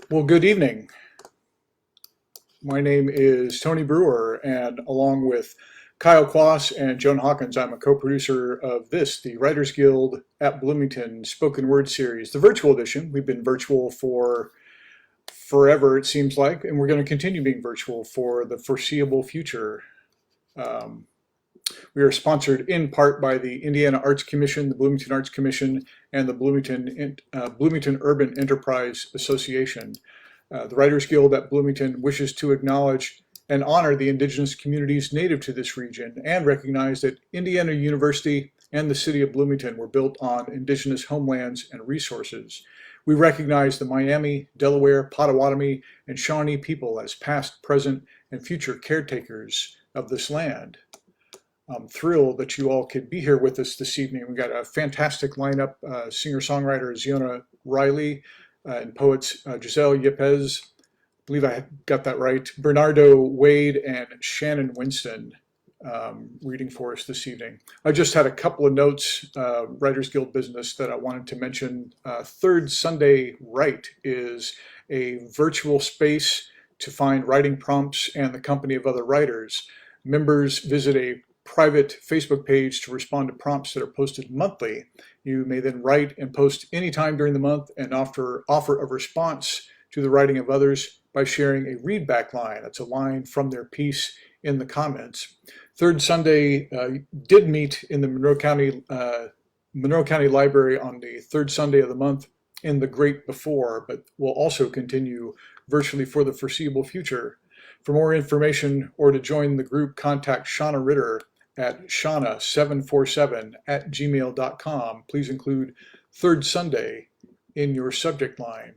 Well, good evening. My name is Tony Brewer, and along with Kyle Kloss and Joan Hawkins, I'm a co-producer of the Writers Guild at Bloomington spoken word series, the virtual edition. We've been virtual for forever, it seems like, and we're going to continue being virtual for the foreseeable future. Um, we are sponsored in part by the Indiana Arts Commission, the Bloomington Arts Commission, and the Bloomington Urban Enterprise Association. The Writers Guild at Bloomington wishes to acknowledge and honor the indigenous communities native to this region and recognize that Indiana University and the city of Bloomington were built on indigenous homelands and resources. We recognize the Miami, Delaware, Potawatomi, and Shawnee people as past, present, and future caretakers of this land. I'm thrilled that you all could be here with us this evening. We've got a fantastic lineup, singer-songwriter ZIONA RILEY, and poets Giselle Yepes, I believe I got that right, Bernardo Wade, and Shannon Winston reading for us this evening. I just had a couple of notes, Writers Guild business, that I wanted to mention. Third Sunday Write is a virtual space to find writing prompts and the company of other writers. Members visit a private Facebook page to respond to prompts that are posted monthly. You may then write and post anytime during the month and offer a response to the writing of others by sharing a readback line. That's a line from their piece in the comments. Third Sunday did meet in the Monroe County Library on the third Sunday of the month in the Great Before, but will also continue virtually for the foreseeable future. For more information or to join the group, contact Shauna Ritter at shauna747@gmail.com. Please include Third Sunday in your subject line.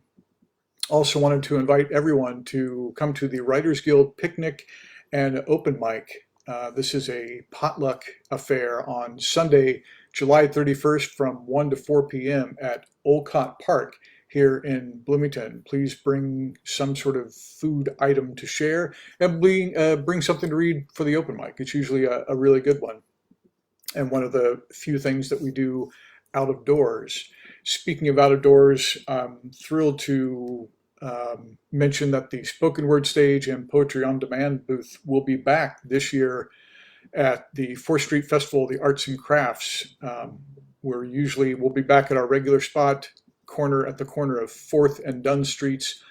Also wanted to invite everyone to come to the Writers Guild picnic and open mic. This is a potluck affair on Sunday, July 31st from 1 to 4 p.m. at Olcott Park here in Bloomington. Please bring some sort of food item to share and bring something to read for the open mic. It's usually a really good one and one of the few things that we do out of doors. Speaking of out of doors, I'm thrilled to mention that the spoken word stage and poetry on demand booth will be back this year at the 4th Street Festival of the Arts and Crafts. We'll be back at our regular spot at the corner of 4th and Dunn Streets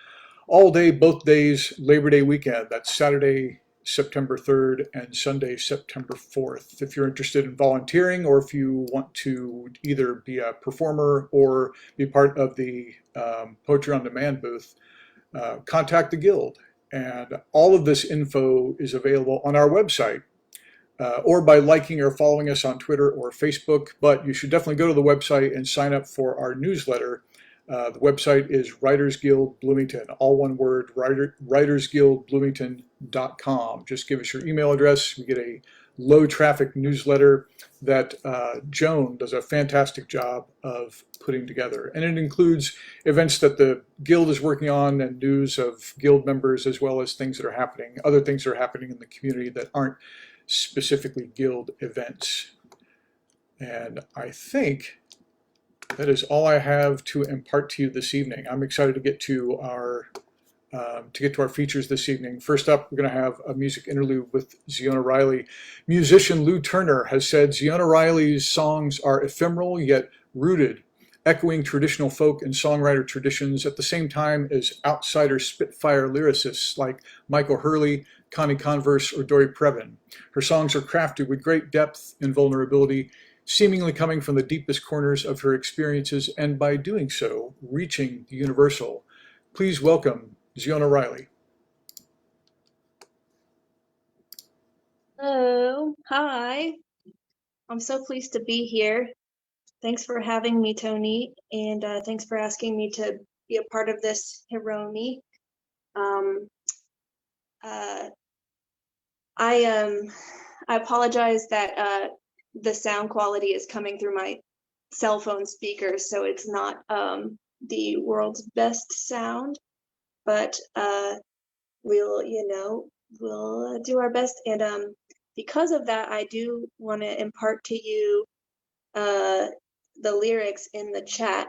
all day, both days, Labor Day weekend. That's Saturday, September 3rd and Sunday, September 4th. If you're interested in volunteering or if you want to either be a performer or be part of the Poetry on Demand booth, contact the Guild. And all of this info is available on our website, or by liking or following us on Twitter or Facebook. But you should definitely go to the website and sign up for our newsletter. The website is Writers Guild Bloomington, all one word, writersguildbloomington.com. Just give us your email address. We get a low traffic newsletter that Joan does a fantastic job of putting together. And it includes events that the Guild is working on and news of Guild members, as well as things that are happening, other things that are happening in the community that aren't specifically Guild events. And I think that is all I have to impart to you this evening. I'm excited to get to our features this evening. First up, we're going to have a music interlude with ZIONA RILEY. Musician Lou Turner has said ZIONA RILEY's songs are ephemeral yet rooted, echoing traditional folk and songwriter traditions at the same time as outsider spitfire lyricists like Michael Hurley, Connie Converse, or Dory Previn. Her songs are crafted with great depth and vulnerability, seemingly coming from the deepest corners of her experiences, and by doing so, reaching the universal. Please welcome ZIONA RILEY. Hello, hi. I'm so pleased to be here. Thanks for having me, Tony, and thanks for asking me to be a part of this Hironi. I apologize that the sound quality is coming through my cell phone speakers, so it's not the world's best sound, but we'll do our best. And because of that, I do want to impart to you the lyrics in the chat.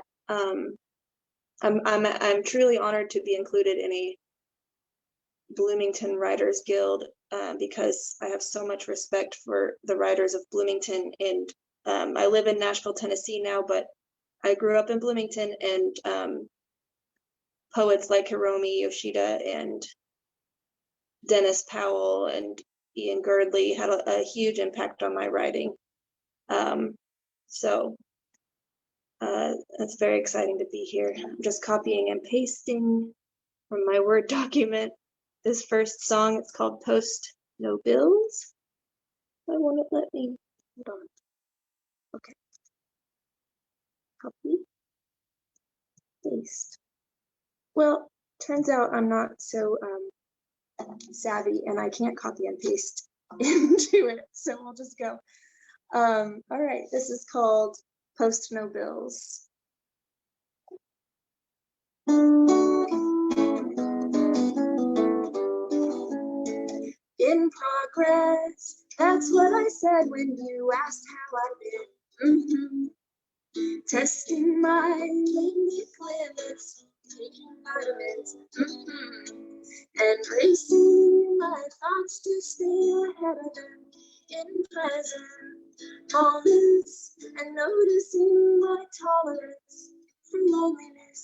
I'm truly honored to be included in a Bloomington Writers Guild because I have so much respect for the writers of Bloomington, and I live in Nashville, Tennessee now, but I grew up in Bloomington, and poets like Hiromi Yoshida and Dennis Powell and Ian Girdley had a huge impact on my writing. So it's very exciting to be here. I'm just copying and pasting from my Word document this first song. It's called Post No Bills. Why won't it let me? Hold on. Okay. Copy. Paste. Well, turns out I'm not so savvy and I can't copy and paste into it. So we'll just go. All right, this is called Post No Bills. In progress, that's what I said when you asked how I've been. Testing my limit limits, taking vitamins, and racing my thoughts to stay ahead of them in present moments, and noticing my tolerance for loneliness.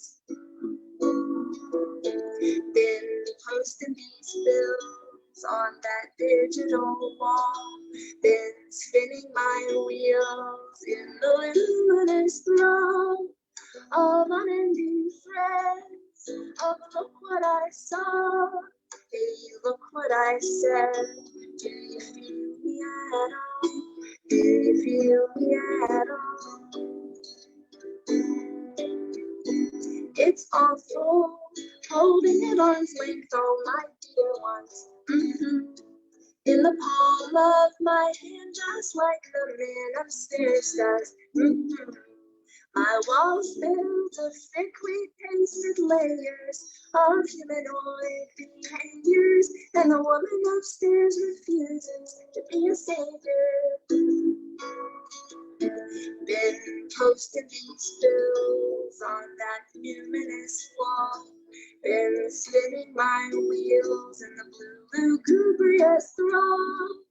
Been posting these bills on that digital wall, been spinning my wheels in the luminous throng of unending threads of look what I saw, hey, look what I said. Do you feel me at all? Do you feel me at all? It's awful, holding at arm's length all my dear ones. In the palm of my hand, just like the man upstairs does. My walls built of thickly pasted layers of humanoid behaviors, and the woman upstairs refuses to be a savior. Been posting these bills on that luminous wall, been spinning my wheels in the blue lugubrious throng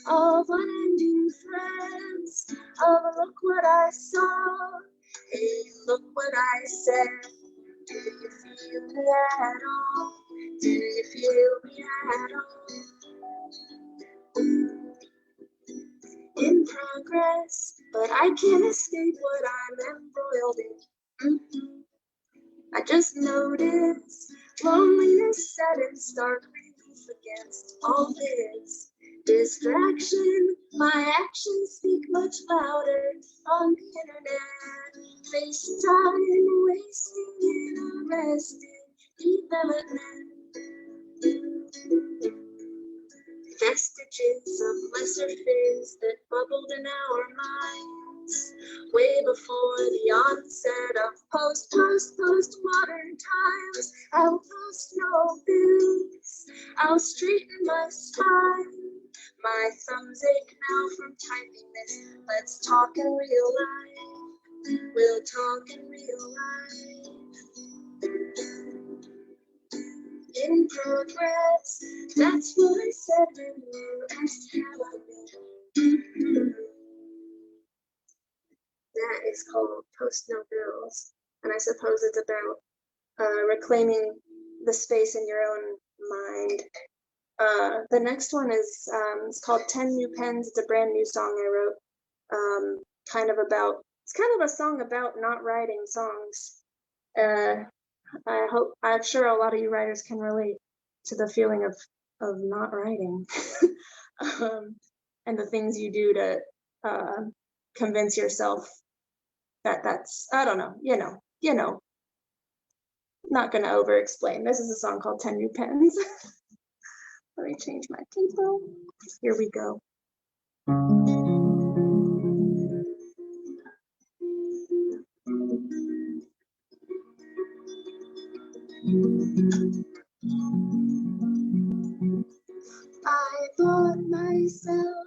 of unending threads of look what I saw, hey, look what I said. Do you feel me at all? Do you feel me at all? In progress, but I can't escape what I'm embroiled in. I just noticed loneliness set in stark relief against all this distraction. My actions speak much louder on the internet. FaceTime wasting in arrested development. Vestiges of lesser fears that bubbled in our minds way before the onset of post-modern times. I'll post no bills, I'll straighten my spine. My thumbs ache now from typing this. Let's talk in real life. We'll talk in real life. In progress, that's what I said when you asked how I've been. That is called Post No Bills, and I suppose it's about reclaiming the space in your own mind. The next one is it's called 10 New Pens. It's a brand new song I wrote, it's kind of a song about not writing songs. I'm sure a lot of you writers can relate to the feeling of not writing and the things you do to convince yourself that's, I don't know, you know, not gonna over explain. This is a song called 10 New Pens. Let me change my tempo. Here we go. I bought myself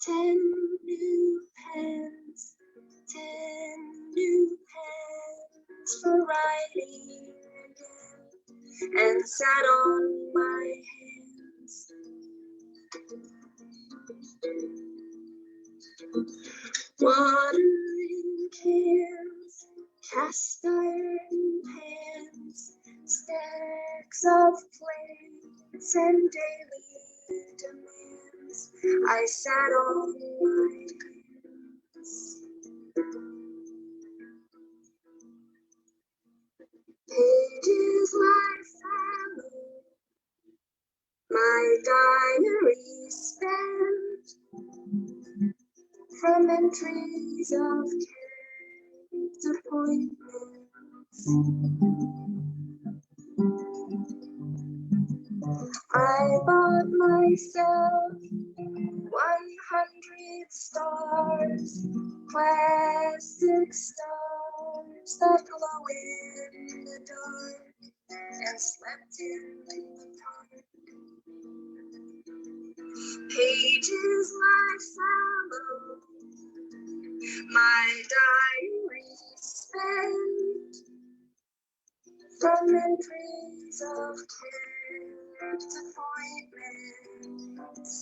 10 new pens, 10 new pens for writing again and sat on my hands. Water in cans, cast iron pans, stacks of plates and daily demands. I sat on my hands. Pages like fallow, my diary spent from entries of kept appointments. I bought myself 100 stars, plastic stars that glow in the dark, and slept in the park. Pages like fallow, my diary spent from entries of kept appointments.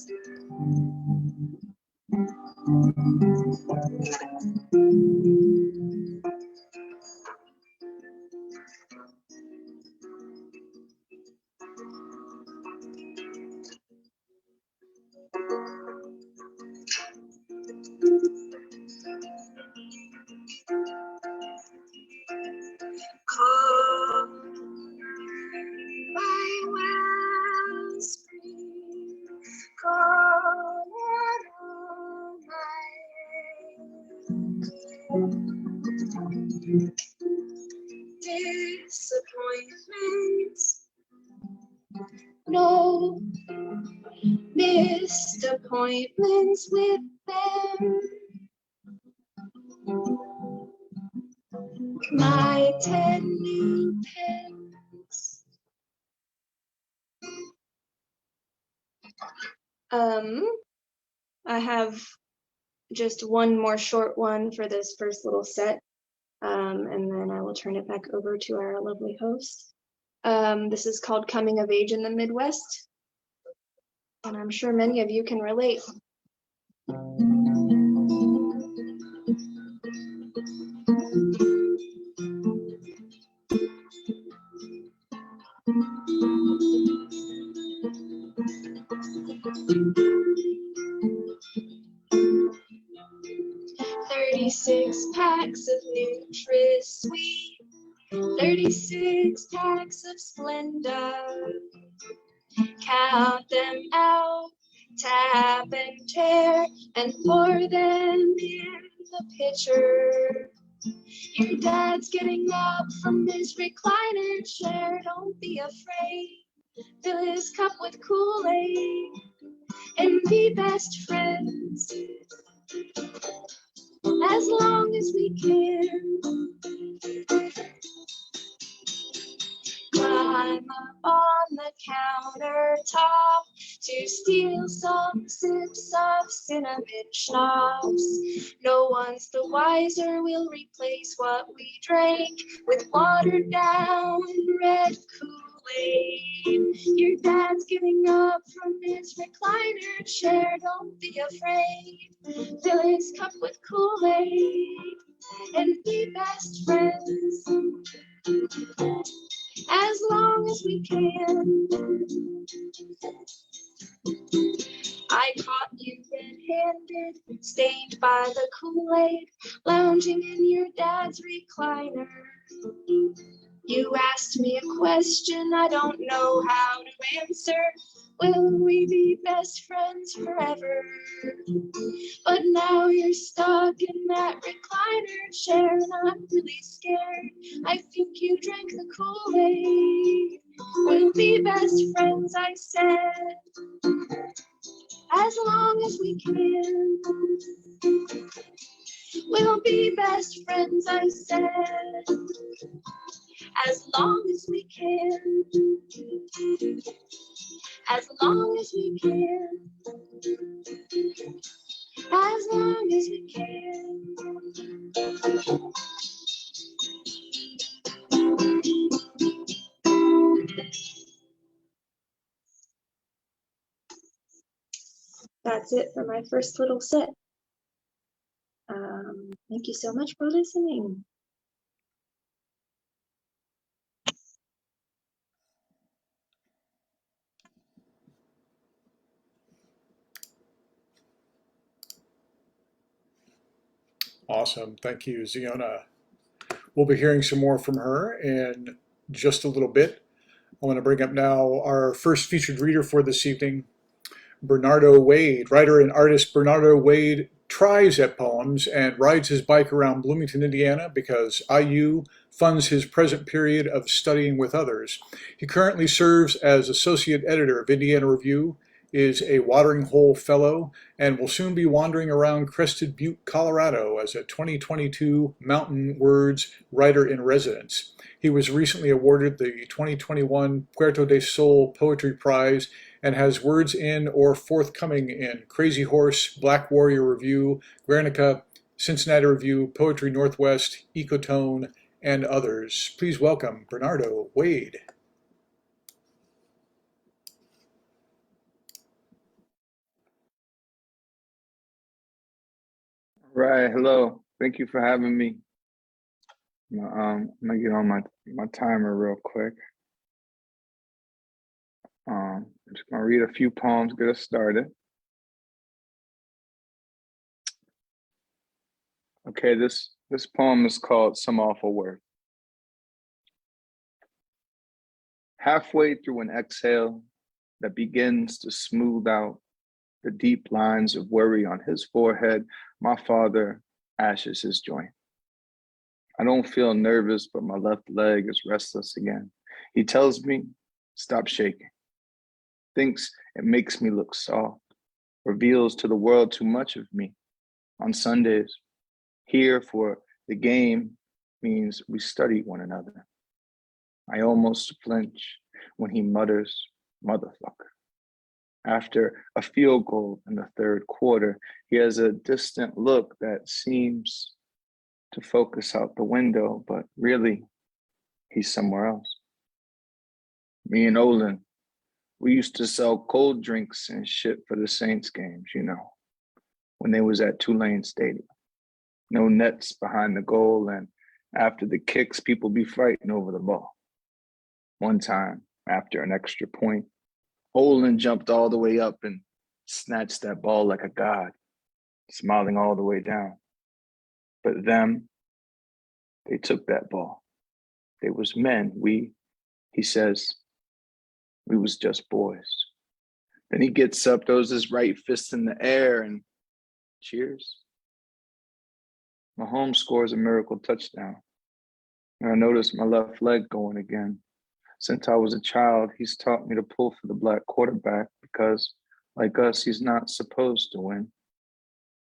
Call my wellspring, call it all my disappointments. No missed appointments with them. My 10 new pens. I have just one more short one for this first little set, and then I will turn it back over to our lovely host. This is called Coming of Age in the Midwest, and I'm sure many of you can relate. 36 packs of Nutri-Sweet, 36 packs of Splenda. Count them out, tap and tear, and pour them in the pitcher. Your dad's getting up from his recliner chair. Don't be afraid. Fill his cup with Kool-Aid and be best friends as long as we can. Climb up on the countertop to steal some sips of cinnamon schnapps. No one's the wiser. We'll replace what we drank with watered down red Kool-Aid. Your dad's getting up from his recliner chair. Don't be afraid. Fill his cup with Kool-Aid and be best friends as long as we can. I caught you red-handed, stained by the Kool-Aid, lounging in your dad's recliner. You asked me a question I don't know how to answer. Will we be best friends forever? But now you're stuck in that recliner chair, and I'm really scared. I think you drank the Kool-Aid. We'll be best friends, I said, as long as we can. We'll be best friends, I said, as long as we can. As long as we can. As long as we can. that's it for my first little set. Thank you so much for listening. Awesome. Thank you, Ziona. We'll be hearing some more from her in just a little bit. I want to bring up now our first featured reader for this evening, Bernardo Wade. Writer and artist Bernardo Wade tries at poems and rides his bike around Bloomington, Indiana because IU funds his present period of studying with others. He currently serves as associate editor of Indiana Review, is a Watering Hole Fellow, and will soon be wandering around Crested Butte, Colorado as a 2022 Mountain Words Writer in Residence. He was recently awarded the 2021 Puerto del Sol Poetry Prize and has words in or forthcoming in Crazyhorse, Black Warrior Review, Guernica, Cincinnati Review, Poetry Northwest, Ecotone, and others. Please welcome Bernardo Wade. Right, hello. Thank you for having me. I'm gonna get on my timer real quick. I'm just gonna read a few poems, get us started. Okay, this poem is called Some Awful Word. Halfway through an exhale that begins to smooth out the deep lines of worry on his forehead, my father ashes his joint. I don't feel nervous, but my left leg is restless again. He tells me, stop shaking. Thinks it makes me look soft, reveals to the world too much of me. On Sundays, here for the game means we study one another. I almost flinch when he mutters, motherfucker. After a field goal in the third quarter, he has a distant look that seems to focus out the window, but really, he's somewhere else. Me and Olin, we used to sell cold drinks and shit for the Saints games, you know, when they was at Tulane Stadium. No nets behind the goal, and after the kicks, people be fighting over the ball. One time, after an extra point, Olin jumped all the way up and snatched that ball like a god, smiling all the way down. But them, they took that ball. They was men. He says, we was just boys. Then he gets up, throws his right fist in the air and cheers. Mahomes scores a miracle touchdown. And I noticed my left leg going again. Since I was a child, he's taught me to pull for the black quarterback because, like us, he's not supposed to win.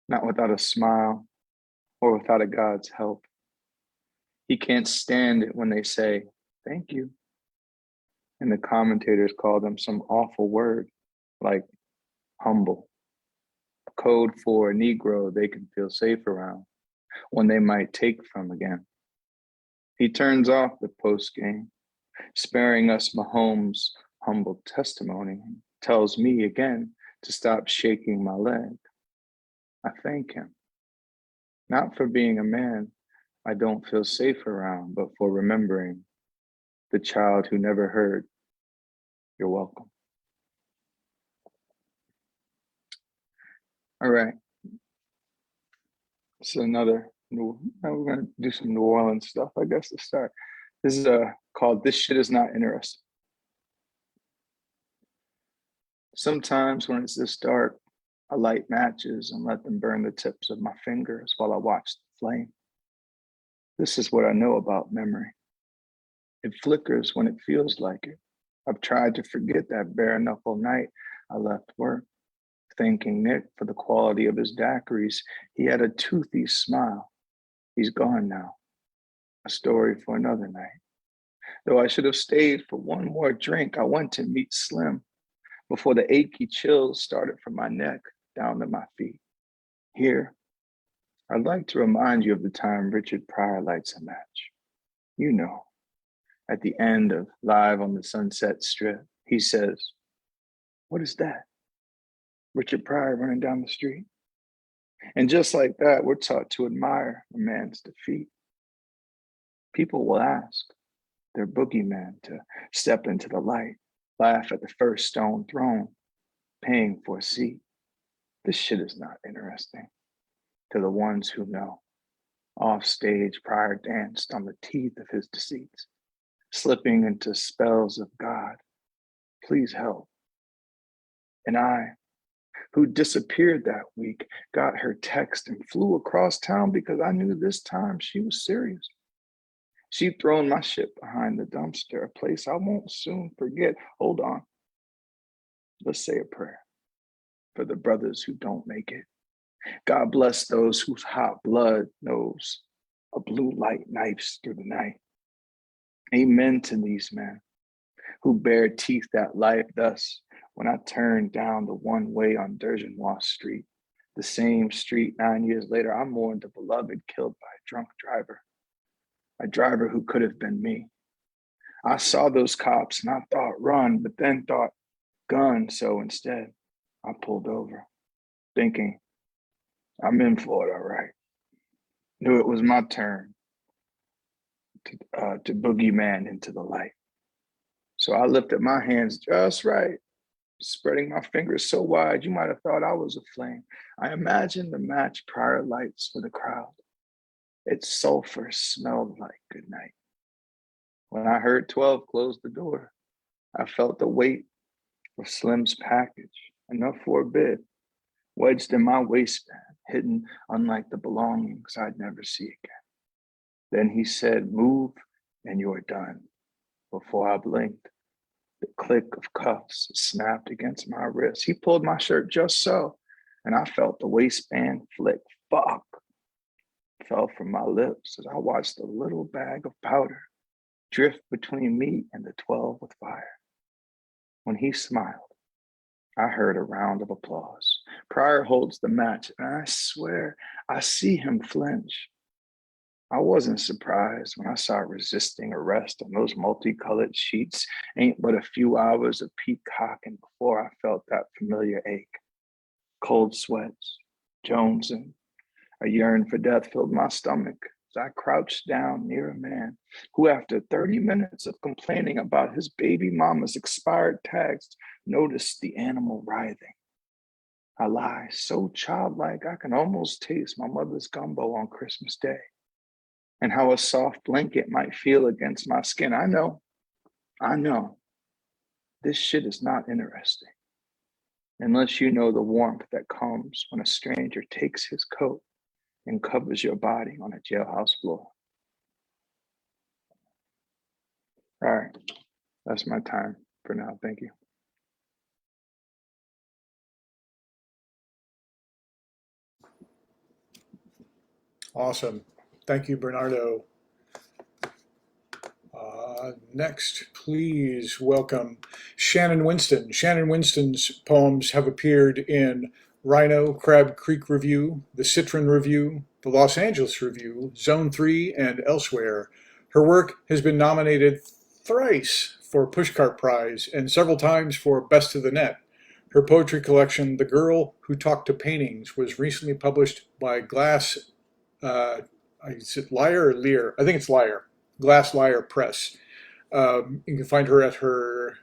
Not without a smile or without a God's help. He can't stand it when they say, thank you. And the commentators call them some awful word, like humble. A code for a Negro they can feel safe around, one they might take from again. He turns off the post game, sparing us Mahomes' humble testimony, tells me again to stop shaking my leg. I thank him, not for being a man I don't feel safe around, but for remembering the child who never heard, you're welcome. All right. So we're gonna do some New Orleans stuff, I guess, to start. This is called This Shit Is Not Interesting. Sometimes when it's this dark, I light matches and let them burn the tips of my fingers while I watch the flame. This is what I know about memory. It flickers when it feels like it. I've tried to forget that bare knuckle night I left work, thanking Nick for the quality of his daiquiris. He had a toothy smile. He's gone now. A story for another night. Though I should have stayed for one more drink, I went to meet Slim before the achy chills started from my neck down to my feet. Here, I'd like to remind you of the time Richard Pryor lights a match. You know, at the end of Live on the Sunset Strip, he says, what is that? Richard Pryor running down the street. And just like that, we're taught to admire a man's defeat. People will ask their boogeyman to step into the light, laugh at the first stone thrown, paying for a seat. This shit is not interesting to the ones who know. Off stage, Pryor danced on the teeth of his deceits, slipping into spells of God. Please help. And I, who disappeared that week, got her text and flew across town because I knew this time she was serious. She'd thrown my shit behind the dumpster, a place I won't soon forget. Hold on. Let's say a prayer for the brothers who don't make it. God bless those whose hot blood knows a blue light knifes through the night. Amen to these men who bare teeth that life. Thus, when I turned down the one way on Durgeois Street, the same street 9 years later, I mourned a beloved killed by a drunk driver, a driver who could have been me. I saw those cops and I thought run, but then thought gun. So instead, I pulled over, thinking I'm in for it, all right. Knew it was my turn to boogeyman into the light. So I lifted my hands just right, spreading my fingers so wide you might have thought I was a flame. I imagined the match prior lights for the crowd. Its sulfur smelled like good night. When I heard 12 close the door, I felt the weight of Slim's package, enough for a bid, wedged in my waistband, hidden unlike the belongings I'd never see again. Then he said, move and you're done. Before I blinked, the click of cuffs snapped against my wrist. He pulled my shirt just so, and I felt the waistband flick. Fuck fell from my lips as I watched a little bag of powder drift between me and the 12 with fire. When he smiled, I heard a round of applause. Pryor holds the match, and I swear I see him flinch. I wasn't surprised when I saw resisting arrest on those multicolored sheets. Ain't but a few hours of peacocking before I felt that familiar ache. Cold sweats, jonesing, a yearn for death filled my stomach as I crouched down near a man who, after 30 minutes of complaining about his baby mama's expired tags, noticed the animal writhing. I lie so childlike I can almost taste my mother's gumbo on Christmas Day, and how a soft blanket might feel against my skin. I know, this shit is not interesting unless you know the warmth that comes when a stranger takes his coat and covers your body on a jailhouse floor. All right, that's my time for now. Thank you. Awesome. Thank you, Bernardo. Next, please welcome Shannon Winston. Shannon Winston's poems have appeared in Rhino, Crab Creek Review, the Citron Review, the Los Angeles Review, Zone 3, and elsewhere. Her work has been nominated thrice for Pushcart Prize and several times for Best of the Net. Her poetry collection, The Girl Who Talked to Paintings, was recently published by Glass, is it Lyre or Lear? I think it's Lyre, Glass Lyre Press. You can find her at her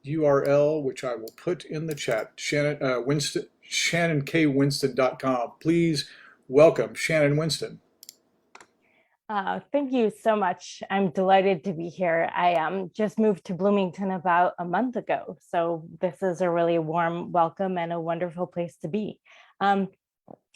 URL, which I will put in the chat, ShannonKWinston.com. Please welcome Shannon Winston. Thank you so much. I'm delighted to be here. I just moved to Bloomington about a month ago, so this is a really warm welcome and a wonderful place to be. I'm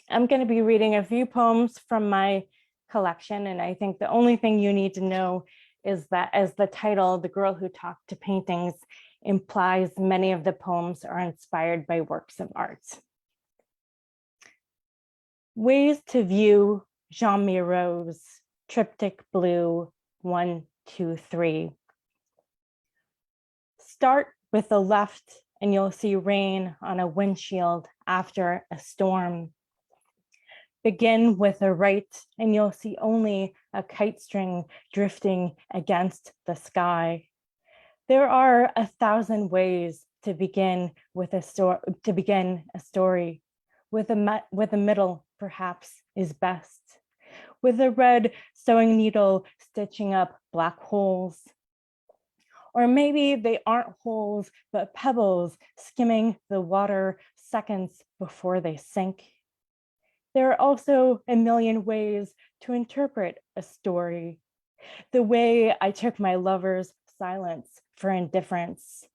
going to be reading a few poems from my collection, and I think the only thing you need to know is that, as the title, The Girl Who Talked to Paintings, implies, many of the poems are inspired by works of art. Ways to View Jean Miro's Triptych Blue 1, 2, 3. Start with the left and you'll see rain on a windshield after a storm. Begin with the right and you'll see only a kite string drifting against the sky. There are 1,000 ways to begin with a story. With a middle, perhaps, is best. With a red sewing needle stitching up black holes. Or maybe they aren't holes, but pebbles skimming the water seconds before they sink. There are also a million ways to interpret a story. The way I took my lover's silence for indifference.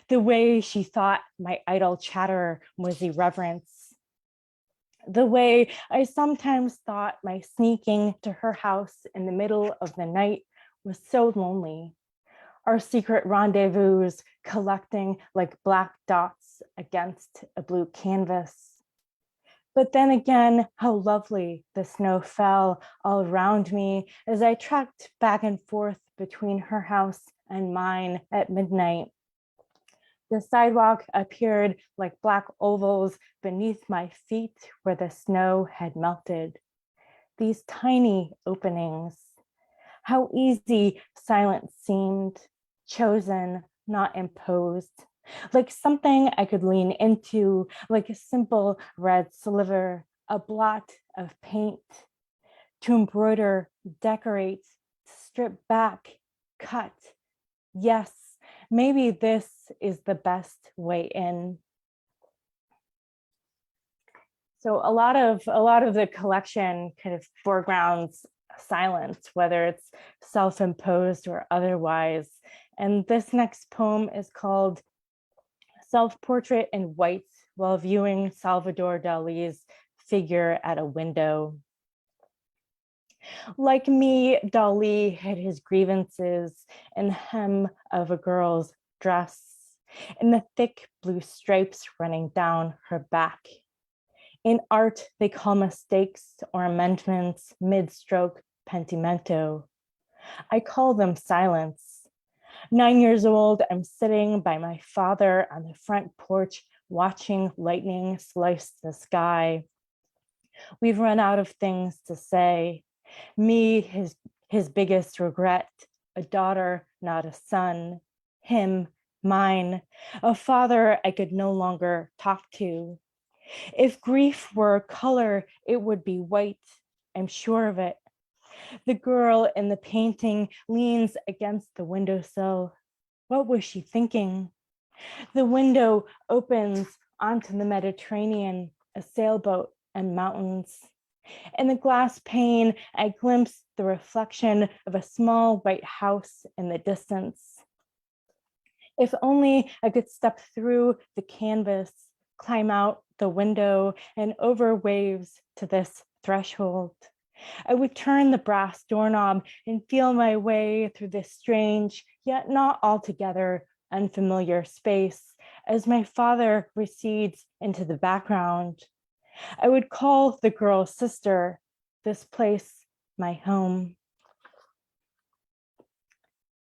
The way she thought my idle chatter was irreverence. The way I sometimes thought my sneaking to her house in the middle of the night was so lonely. Our secret rendezvous collecting like black dots against a blue canvas. But then again, how lovely the snow fell all around me as I trekked back and forth between her house and mine at midnight. The sidewalk appeared like black ovals beneath my feet where the snow had melted. These tiny openings. How easy silence seemed, chosen, not imposed. Like something I could lean into, like a simple red sliver, a blot of paint. To embroider, decorate, strip back, cut. Yes, maybe this is the best way in. So a lot of the collection kind of foregrounds silence, whether it's self-imposed or otherwise. And this next poem is called Self-Portrait in White while viewing Salvador Dali's figure at a window. Like me, Dali hid his grievances in the hem of a girl's dress, in the thick blue stripes running down her back. In art, they call mistakes or amendments mid-stroke pentimento. I call them silence. 9 years old, I'm sitting by my father on the front porch, watching lightning slice the sky. We've run out of things to say. Me, his biggest regret, a daughter, not a son. Him, mine, a father I could no longer talk to. If grief were a color, it would be white. I'm sure of it. The girl in the painting leans against the windowsill. What was she thinking? The window opens onto the Mediterranean, a sailboat and mountains. In the glass pane, I glimpse the reflection of a small white house in the distance. If only I could step through the canvas, climb out the window and over waves to this threshold. I would turn the brass doorknob and feel my way through this strange, yet not altogether unfamiliar space as my father recedes into the background. I would call the girl sister, this place my home.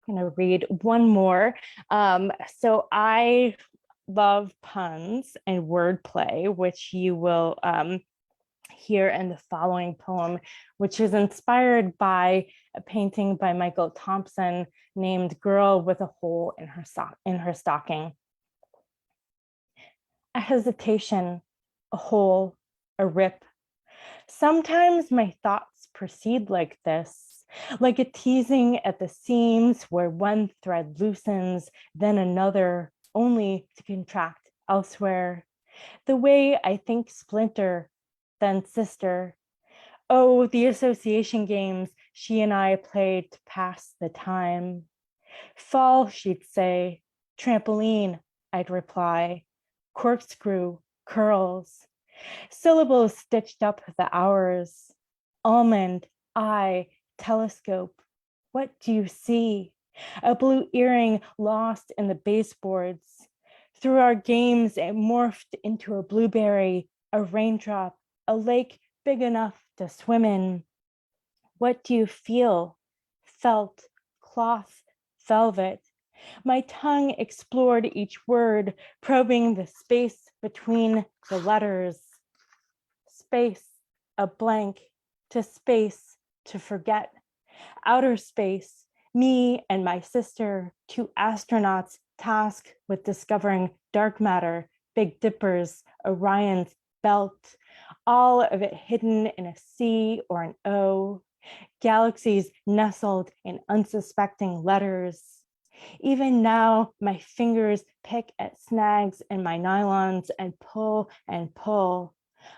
I'm going to read one more. So I love puns and wordplay, which you will hear in the following poem, which is inspired by a painting by Michael Thompson named Girl with a Hole in Her Stocking. A hesitation, a hole, a rip. Sometimes my thoughts proceed like this, like a teasing at the seams where one thread loosens, then another, only to contract elsewhere. The way I think splinter, then sister. Oh, the association games she and I played to pass the time. Fall, she'd say. Trampoline, I'd reply. Corkscrew, curls. Syllables stitched up the hours. Almond, eye, telescope. What do you see? A blue earring lost in the baseboards. Through our games, it morphed into a blueberry, a raindrop, a lake big enough to swim in. What do you feel? Felt, cloth, velvet. My tongue explored each word, probing the space between the letters. Space, a blank, to space, to forget. Outer space, Me and my sister, two astronauts tasked with discovering dark matter, Big Dipper's, Orion's belt, all of it hidden in a C or an O, galaxies nestled in unsuspecting letters. Even now, my fingers pick at snags in my nylons and pull,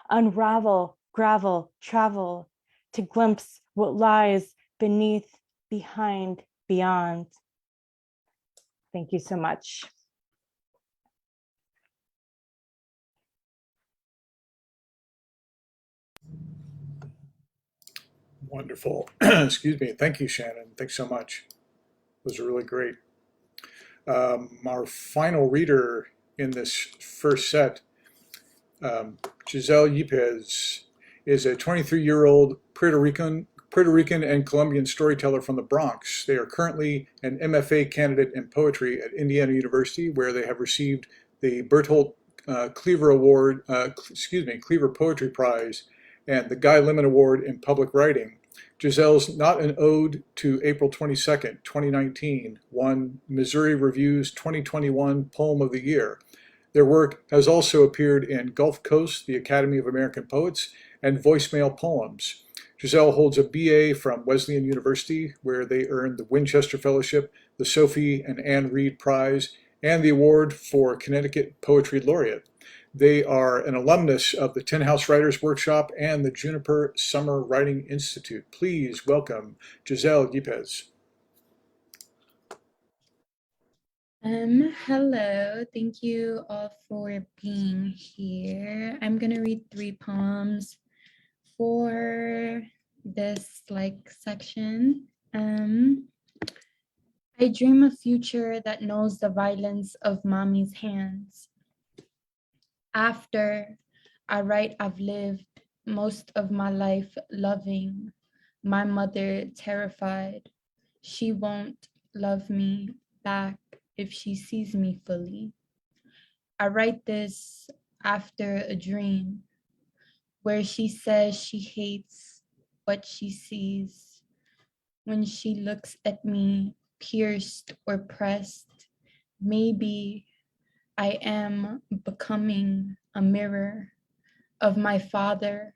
unravel, gravel, travel to glimpse what lies beneath, behind, beyond. Thank you so much. Wonderful. Excuse me. Thank you, Shannon. Thanks so much. Those are really great. Our final reader in this first set, Giselle Yepes, is a 23-year-old Puerto Rican and Colombian storyteller from the Bronx. They are currently an MFA candidate in poetry at Indiana University, where they have received the Bertolt Cleaver Award, Cleaver Poetry Prize, and the Guy Lemon Award in Public Writing. Giselle's Not an Ode to April 22nd, 2019, won Missouri Review's 2021 Poem of the Year. Their work has also appeared in Gulf Coast, the Academy of American Poets, and Voicemail Poems. Giselle holds a BA from Wesleyan University, where they earned the Winchester Fellowship, the Sophie and Anne Reed Prize, and the award for Connecticut Poetry Laureate. They are an alumnus of the Tin House Writers Workshop and the Juniper Summer Writing Institute. Please welcome Giselle Yepes. Hello, thank you all for being here. I'm gonna read 3 poems for this section. I dream a future that knows the violence of mommy's hands. After I write, I've lived most of my life loving my mother, terrified she won't love me back if she sees me fully. I write this after a dream where she says she hates what she sees. When she looks at me, pierced or pressed, maybe I am becoming a mirror of my father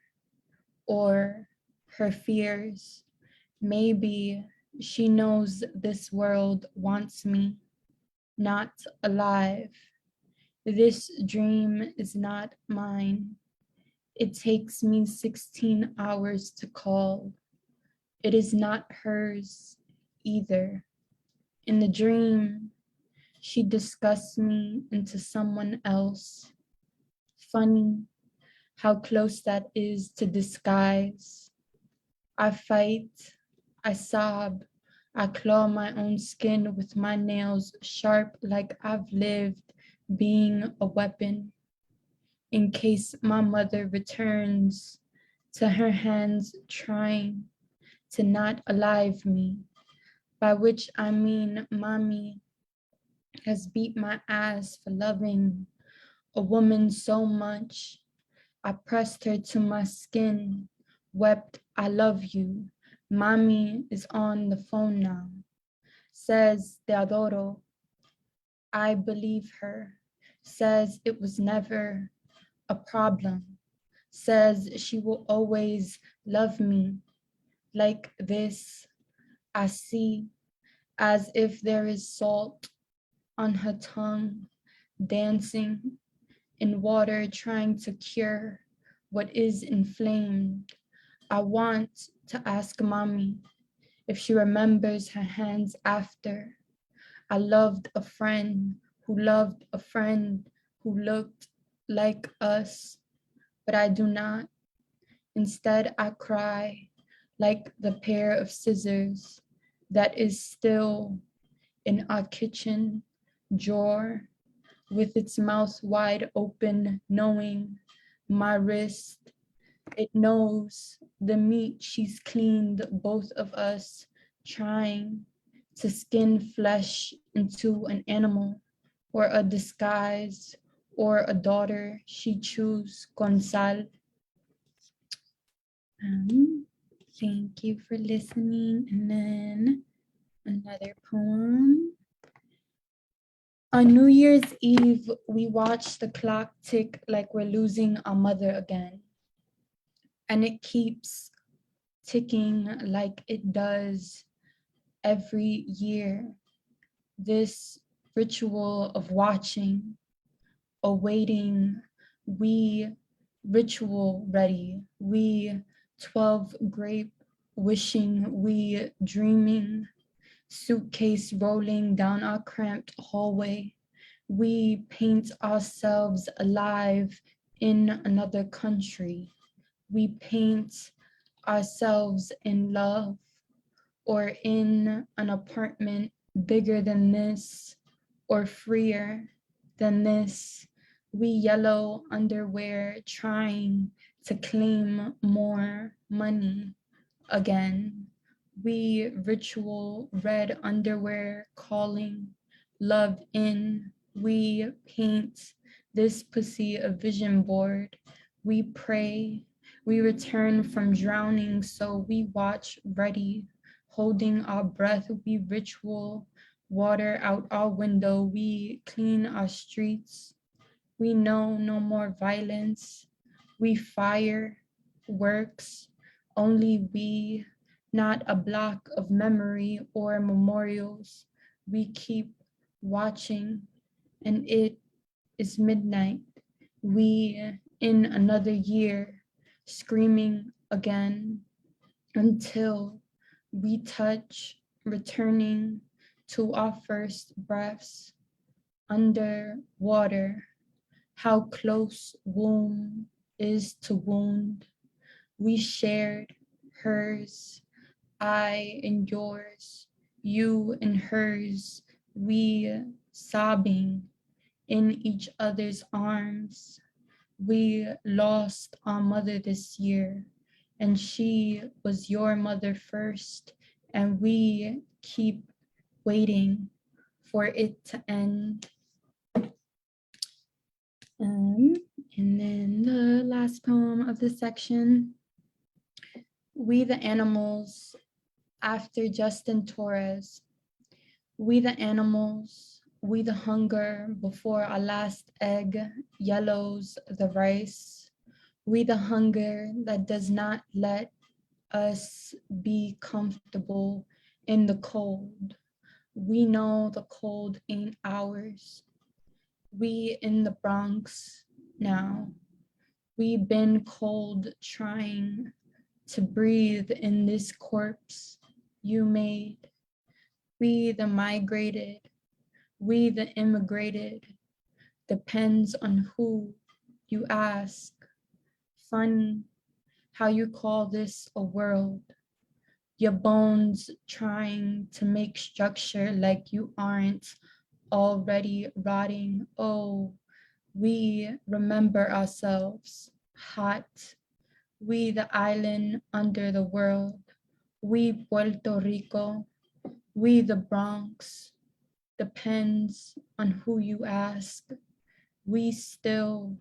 or her fears. Maybe she knows this world wants me, not alive. This dream is not mine. It takes me 16 hours to call. It is not hers either. In the dream, she discussed me into someone else. Funny how close that is to disguise. I fight, I sob, I claw my own skin with my nails sharp like I've lived being a weapon. In case my mother returns to her hands trying to not alive me, by which I mean mommy has beat my ass for loving a woman so much. I pressed her to my skin, wept, I love you. Mommy is on the phone now. Says te adoro. I believe her. Says it was never a problem. Says she will always love me. Like this, I see, as if there is salt on her tongue, dancing in water, trying to cure what is inflamed. I want to ask mommy if she remembers her hands after. I loved a friend who loved a friend who looked like us, but I do not. Instead, I cry like the pair of scissors that is still in our kitchen drawer with its mouth wide open, knowing my wrist. It knows the meat she's cleaned, both of us trying to skin flesh into an animal or a disguise or a daughter she choose con sal. Thank you for listening. And then another another poem. On New Year's Eve, we watch the clock tick like we're losing our mother again. And it keeps ticking like it does every year. This ritual of watching, awaiting, we ritual ready, we 12 grape wishing, we dreaming, suitcase rolling down our cramped hallway. We paint ourselves alive in another country. We paint ourselves in love or in an apartment bigger than this or freer than this. We yellow underwear trying to claim more money again. We ritual red underwear calling love in. We paint this pussy a vision board. We pray. We return from drowning, so we watch ready, holding our breath. We ritual water out our window. We clean our streets. We know no more violence. We fire works. Only we, not a block of memory or memorials. We keep watching, and it is midnight. We, in another year, screaming again until we touch, returning to our first breaths under water. How close womb is to wound. We shared hers, I and yours, you and hers, we sobbing in each other's arms. We lost our mother this year, and she was your mother first, and we keep waiting for it to end. And then the last poem of this section, We the Animals, after Justin Torres. We the animals, we the hunger before our last egg yellows the rice. We the hunger that does not let us be comfortable in the cold. We know the cold ain't ours. We in the Bronx now. We been cold trying to breathe in this corpse you made. We the migrated, we the immigrated, depends on who you ask. Funny how you call this a world. Your bones trying to make structure like you aren't already rotting. Oh, we remember ourselves hot. We the island under the world. We Puerto Rico. We the Bronx. Depends on who you ask. We still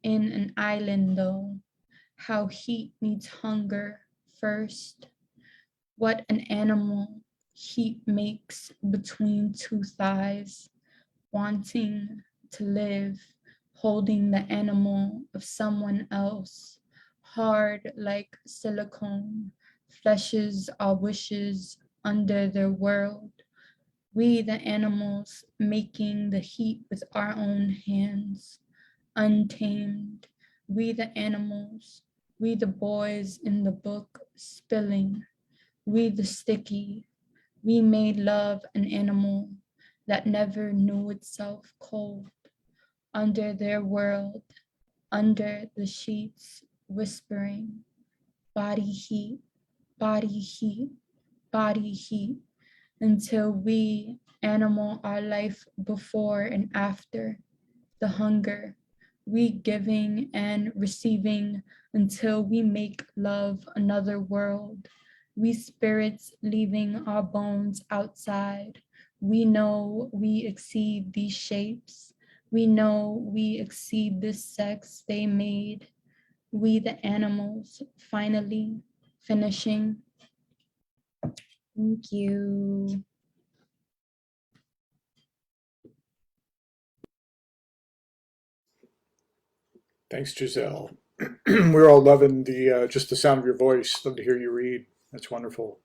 in an island though. How heat meets hunger first. What an animal heat makes between two thighs, wanting to live, holding the animal of someone else, hard like silicone, fleshes our wishes under their world. We the animals making the heat with our own hands, untamed. We the animals, we the boys in the book spilling. We the sticky, we made love an animal that never knew itself cold. Under their world, under the sheets, whispering, body heat, body heat, body heat, until we animal our life before and after, the hunger, we giving and receiving until we make love another world. We spirits leaving our bones outside. We know we exceed these shapes. We know we exceed this sex they made. We the animals finally finishing. Thank you. Thanks, Giselle. We're all loving the just the sound of your voice. Love to hear you read. That's wonderful.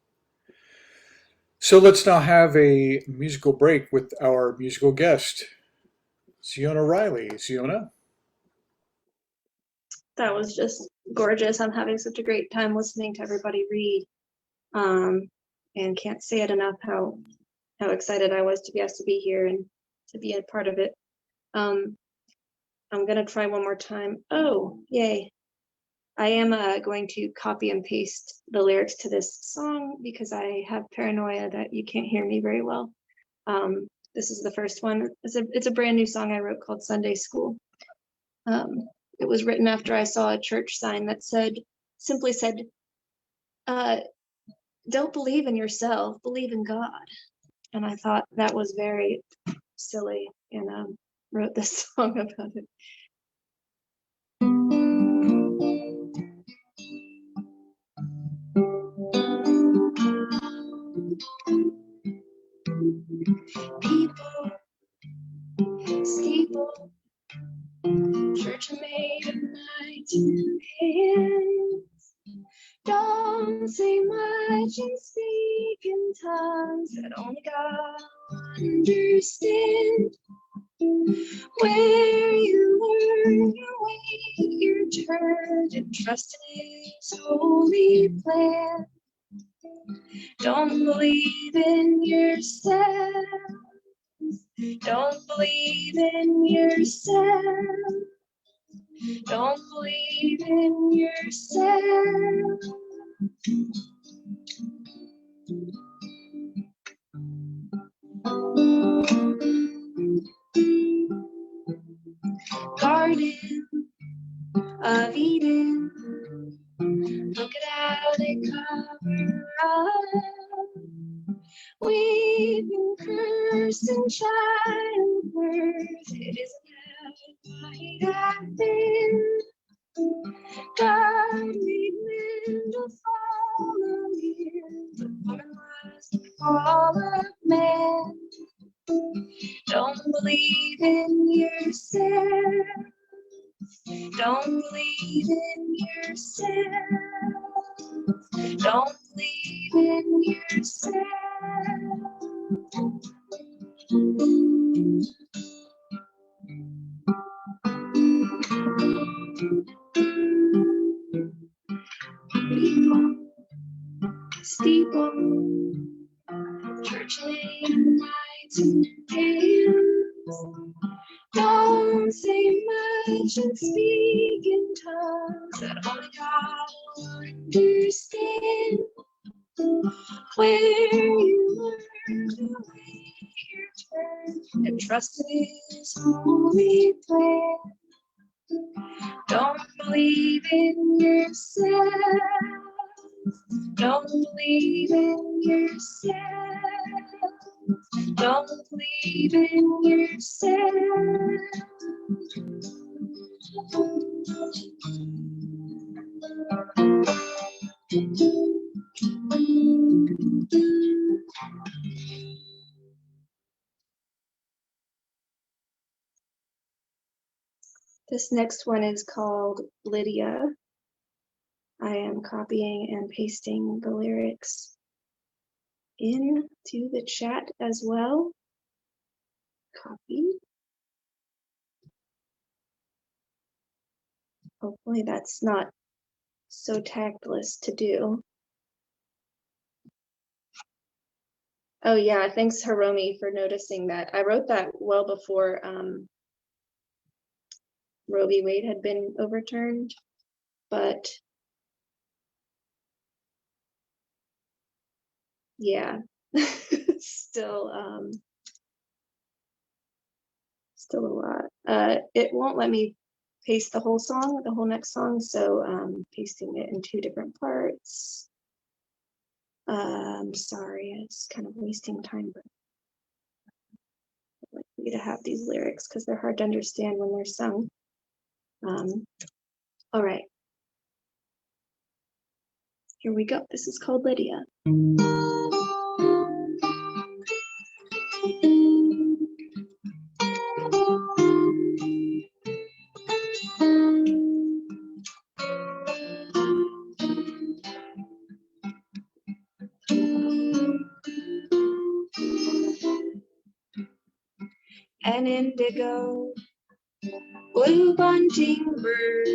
So let's now have a musical break with our musical guest, ZIONA Riley. ZIONA? That was just gorgeous. I'm having such a great time listening to everybody read. And can't say it enough how excited I was to be asked to be here and to be a part of it. I'm gonna try one more time. Oh, yay. I am going to copy and paste the lyrics to this song because I have paranoia that you can't hear me very well. This is the first one. It's a brand new song I wrote called Sunday School. It was written after I saw a church sign that simply said, don't believe in yourself, believe in God. And I thought that was very silly and wrote this song about it. People, steeple, church made of my two hands. Don't say much and speak in tongues that only God will understand. Where you learn your way, your turn, and trust in His holy plan. Don't believe in yourself. Don't believe in yourself. Don't believe in yourself. Garden of Eden, look at how they cover up. We've been cursed in childbirth. It isn't how it might have been. God made men to follow Him, but woman was the fall of man. Don't believe in yourself. Don't believe in yourself. Don't believe in yourself. Steeple, church late nights and hands. Don't say much and speak in tongues that only God will understand. Where you learn to wait your turn and trust in His holy plan. Don't believe in yourself. Don't believe in yourself. Don't believe in yourself. This next one is called Lydia. I am copying and pasting the lyrics into the chat as well. Copy. Hopefully that's not so tactless to do. Oh yeah, thanks Hiromi for noticing that. I wrote that well before Roe v. Wade had been overturned, but yeah, still a lot. It won't let me paste the whole song, the whole next song, so pasting it in two different parts. I'm sorry, it's kind of wasting time, but I'd like you to have these lyrics because they're hard to understand when they're sung. All right. Here we go. This is called Lydia. an indigo blue bunting bird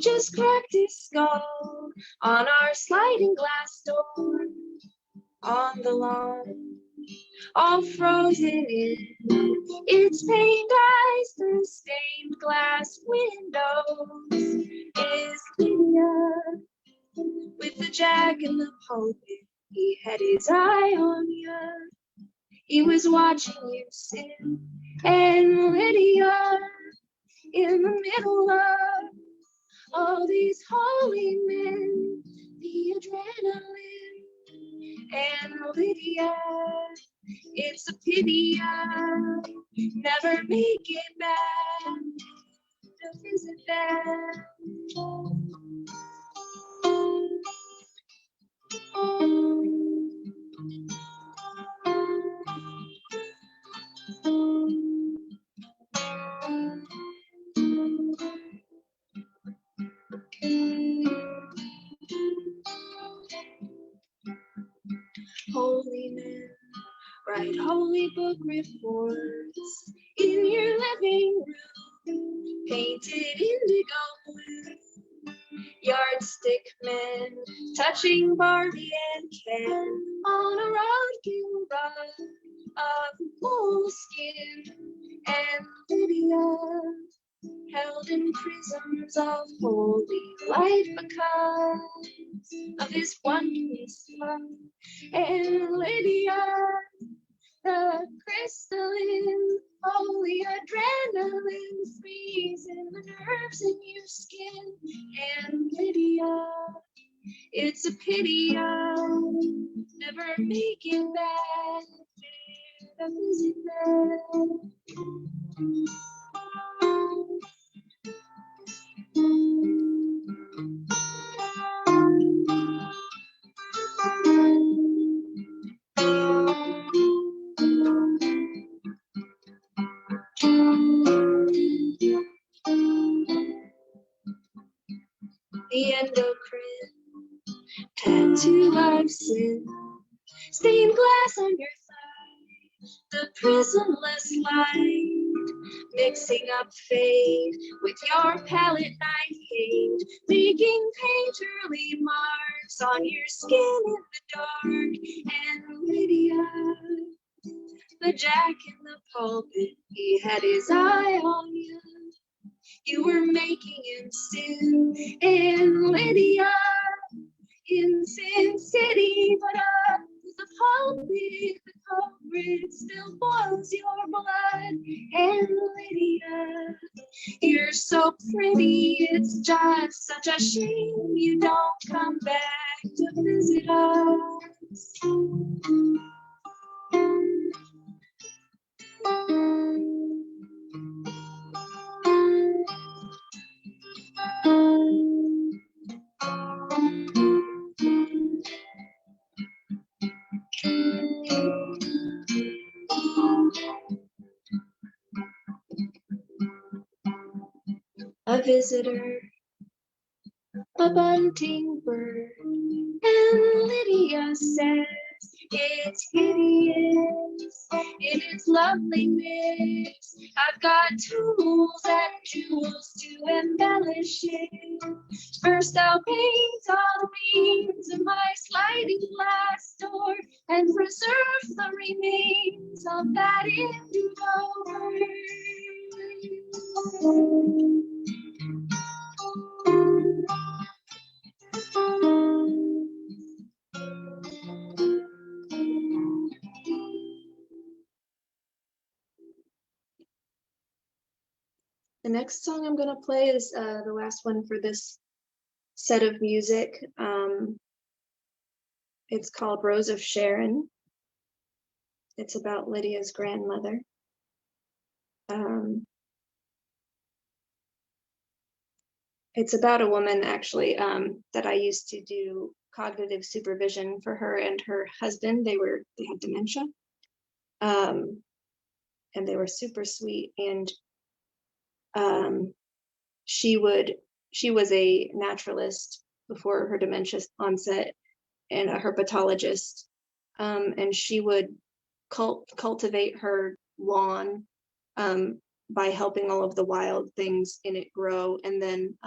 just cracked his skull on our sliding glass door on the lawn, all frozen in its pained eyes through stained glass windows is Lydia with the jack in the pulpit. He had his eye on you. He was watching you sin, and Lydia in the middle of all these holy men, the adrenaline, and Lydia, it's a pity I never make it back to visit them. Holy men, write holy book reports in your living room, painted indigo blue. Yardstick men touching Barbie and Ken on a rocking rug of moleskin, and Lydia held in prisms of holy light because of his wondrous love. And Lydia, the crystalline, holy adrenaline freezing the nerves in your skin. And Lydia, it's a pity I'll never make it back to visit them. The endocrine tattoo I've seen, stained glass on your thigh, the prismless light, mixing up fade with your palette knife hate, making painterly marks on your skin in the dark. And Lydia, the jack in the pulpit, he had his eye on you. You were making him sin, and Lydia in Sin City, but the pulpit, the culprit still boils your blood. And Lydia, you're so pretty, it's just such a shame you don't come back to visit us. A visitor, a bunting bird, and Lydia says it's hideous in its loveliness. I've got tools and jewels to embellish it. First I'll paint all the beams of my sliding glass door and preserve the remains of that indigo bird. The next song I'm going to play is the last one for this set of music. It's called Rose of Sharon. It's about Lydia's grandmother. It's about a woman, actually, that I used to do cognitive supervision for her and her husband. They had dementia, and they were super sweet. And she was a naturalist before her dementia onset, and a herpetologist, and she would cultivate her lawn by helping all of the wild things in it grow. And then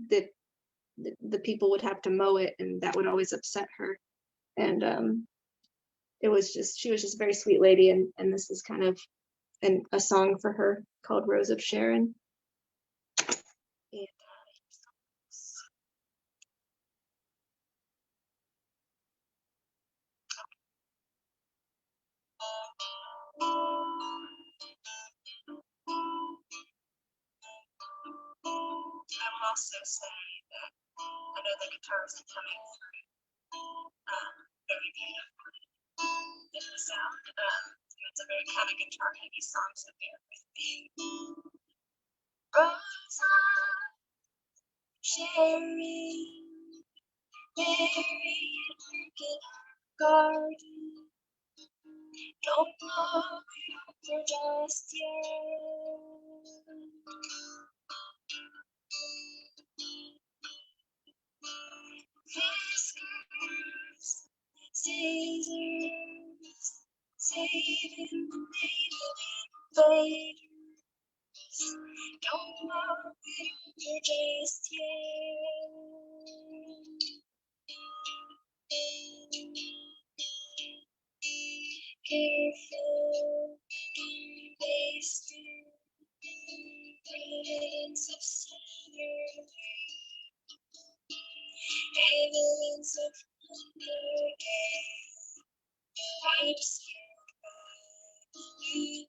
the people would have to mow it, and that would always upset her. And she was just a very sweet lady, and this is kind of a song for her called Rose of Sharon. And, I will also say that I know the guitars are coming through very beautifully in the sound. It's a very kind of guitar heavy song, so bear with me. Rose of Sharon, Mary and Wicked Garden, don't blow it over just yet. Whiskers, scissors, saving the native invaders. Don't blow it over just yet. Careful, wasted, evidence of scenery, evidence of wonder day, obscured by you.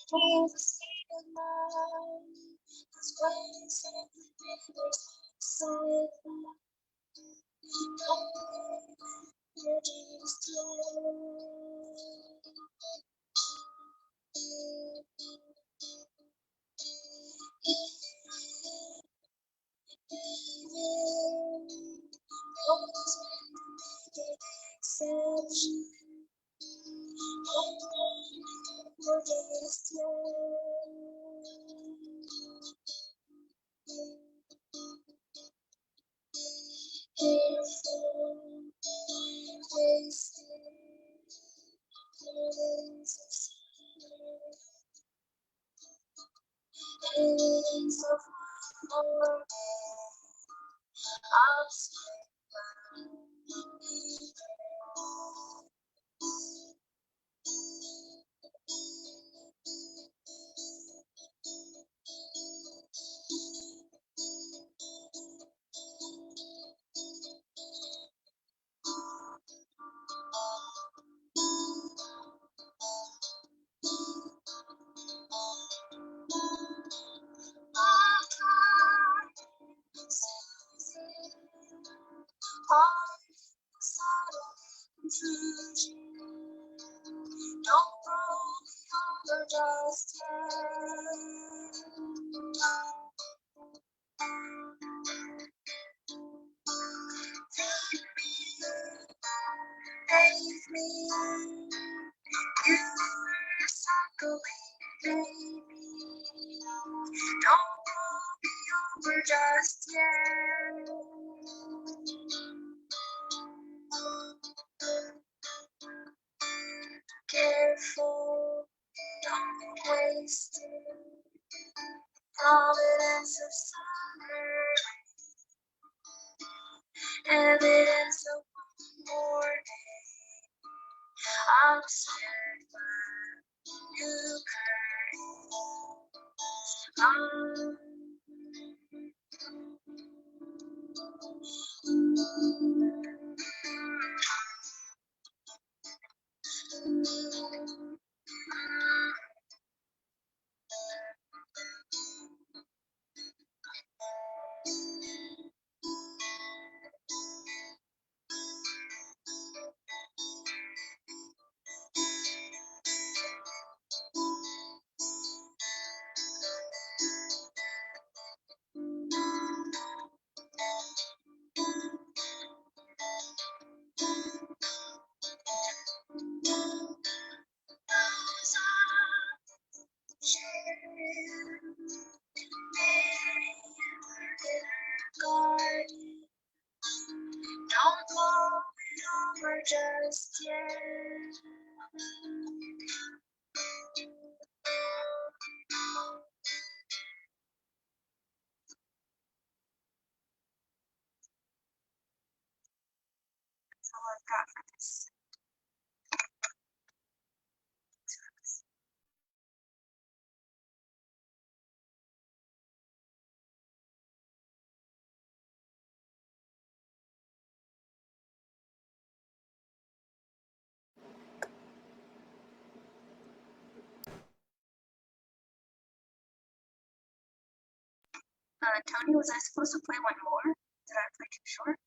For the sake of mine, those plains of the rivers beside me, you're just exception. Don't roll over just Save me, you were suckling baby. Don't roll me over just yet. Careful, don't waste it. Providence of summer, evidence of one more day. Obscured by new Don't blow it over just yet. That's all I've got for this. Tony, was I supposed to play one more? Did I play too short?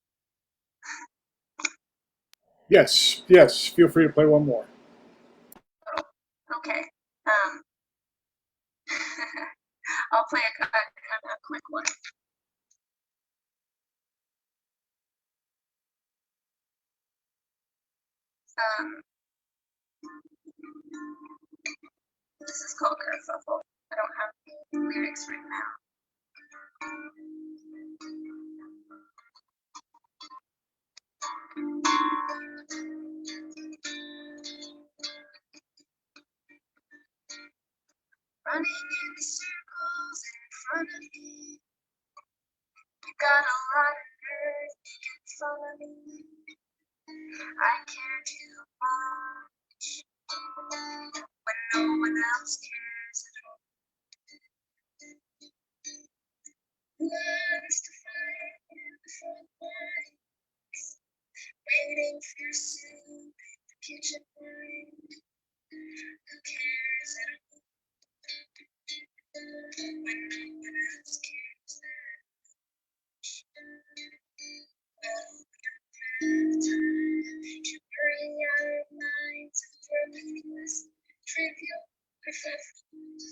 Yes, yes, feel free to play one more. Oh, okay. I'll play a quick one. This is called Kerfuffle. I don't have the lyrics right now. Running in circles in front of me. You got a lot of nerve making fun of me. I care too much when no one else cares at all. Who wants to fight in the front lines, waiting for your soup in the kitchen line? Who cares at all when no one else cares that much? Well, we don't have time to bury our minds for meaningless, trivial kerfuffles.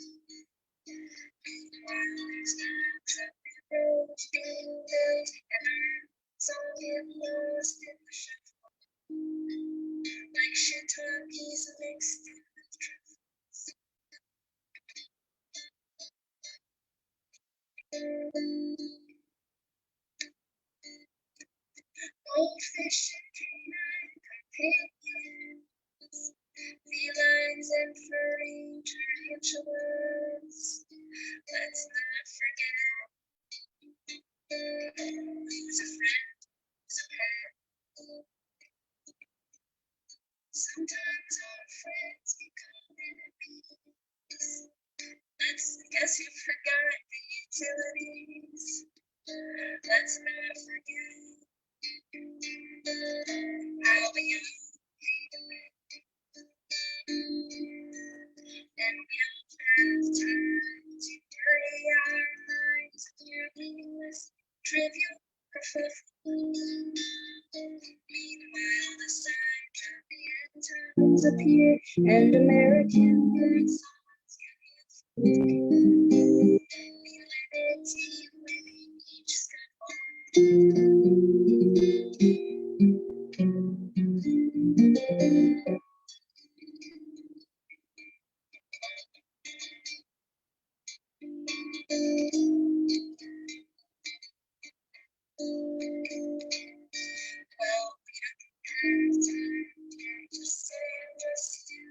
Meanwhile, there's not trumpet roads being built, and our song get lost in the shuffle, like shiitakes mixed in with truffles. Goldfish and canine companions, felines and furry tarantulas. Let's not forget who's a friend, who's a pet. Sometimes our friends become enemies. Guess you forgot the utilities. Let's not forget how we and we don't have time to bury our minds in your meaningless, trivial kerfuffle. Meanwhile, the sign European towns appear and American bird songs get humanity winning each scuffle. Well, we don't have time here to say and just do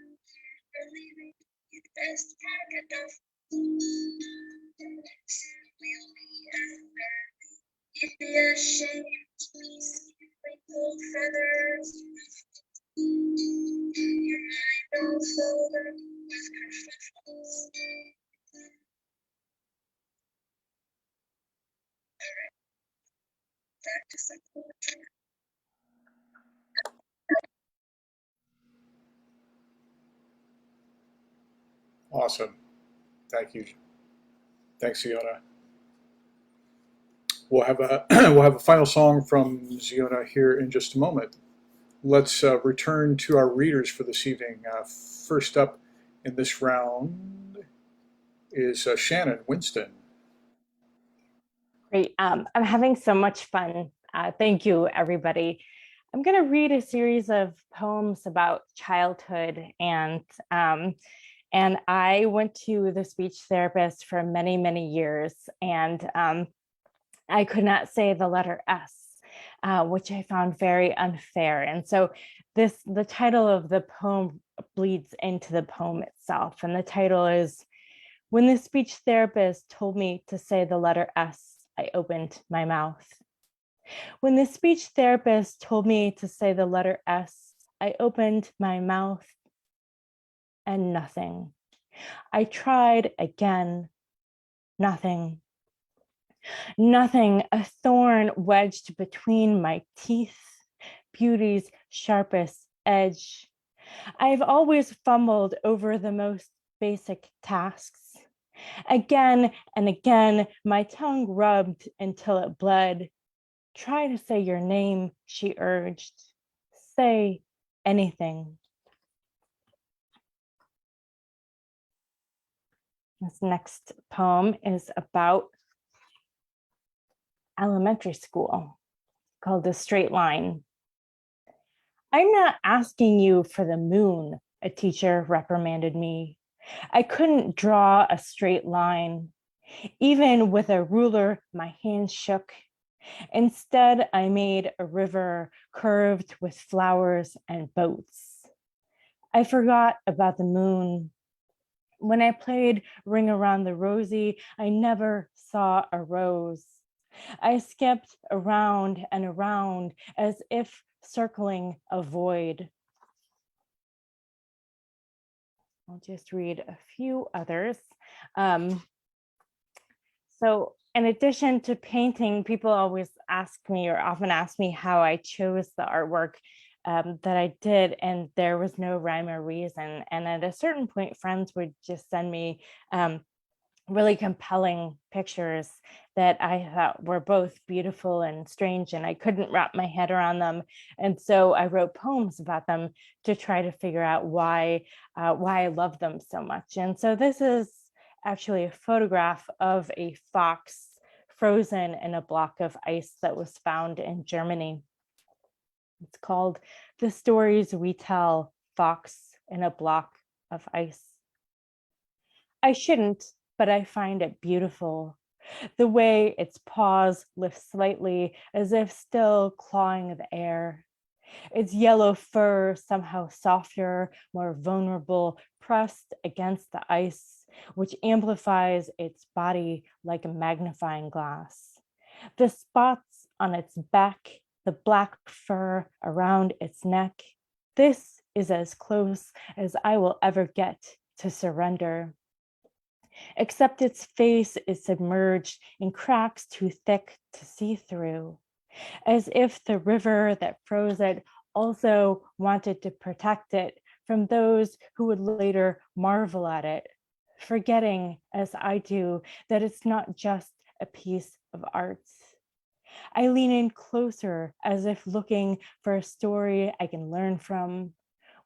believing you'd best pack it off. Soon we'll be out early. You'd be ashamed to be seen wrinkled feathers. Your mind all filled up with kerfuffles. Alright, back to some poetry. Awesome. Thank you. Thanks, Ziona. We'll have a we'll have a final song from Ziona here in just a moment. Let's return to our readers for this evening. First up in this round is Shannon Winston. Great. I'm having so much fun. Thank you, everybody. I'm going to read a series of poems about childhood, and I went to the speech therapist for many, many years, and I could not say the letter S. which I found very unfair. And so the title of the poem bleeds into the poem itself. And the title is, "When the speech therapist told me to say the letter S, I opened my mouth. When the speech therapist told me to say the letter S, I opened my mouth and nothing. I tried again, nothing. Nothing, a thorn wedged between my teeth, beauty's sharpest edge. I've always fumbled over the most basic tasks. Again and again, my tongue rubbed until it bled. Try to say your name, she urged. Say anything. This next poem is about elementary school, called The Straight Line. I'm not asking you for the moon, a teacher reprimanded me. I couldn't draw a straight line. Even with a ruler, my hand shook. Instead, I made a river curved with flowers and boats. I forgot about the moon. When I played Ring Around the Rosie, I never saw a rose. I skipped around and around as if circling a void. I'll just read a few others. So in addition to painting, people always ask me or often ask me how I chose the artwork that I did, and there was no rhyme or reason. And at a certain point, friends would just send me really compelling pictures that I thought were both beautiful and strange, and I couldn't wrap my head around them. And so I wrote poems about them to try to figure out why I love them so much. And so this is actually a photograph of a fox frozen in a block of ice that was found in Germany. It's called "The Stories We Tell, Fox in a Block of Ice." I shouldn't, but I find it beautiful. The way its paws lift slightly as if still clawing the air. Its yellow fur somehow softer, more vulnerable, pressed against the ice, which amplifies its body like a magnifying glass. The spots on its back, the black fur around its neck. This is as close as I will ever get to surrender. Except its face is submerged in cracks too thick to see through, as if the river that froze it also wanted to protect it from those who would later marvel at it, forgetting, as I do, that it's not just a piece of art. I lean in closer as if looking for a story I can learn from,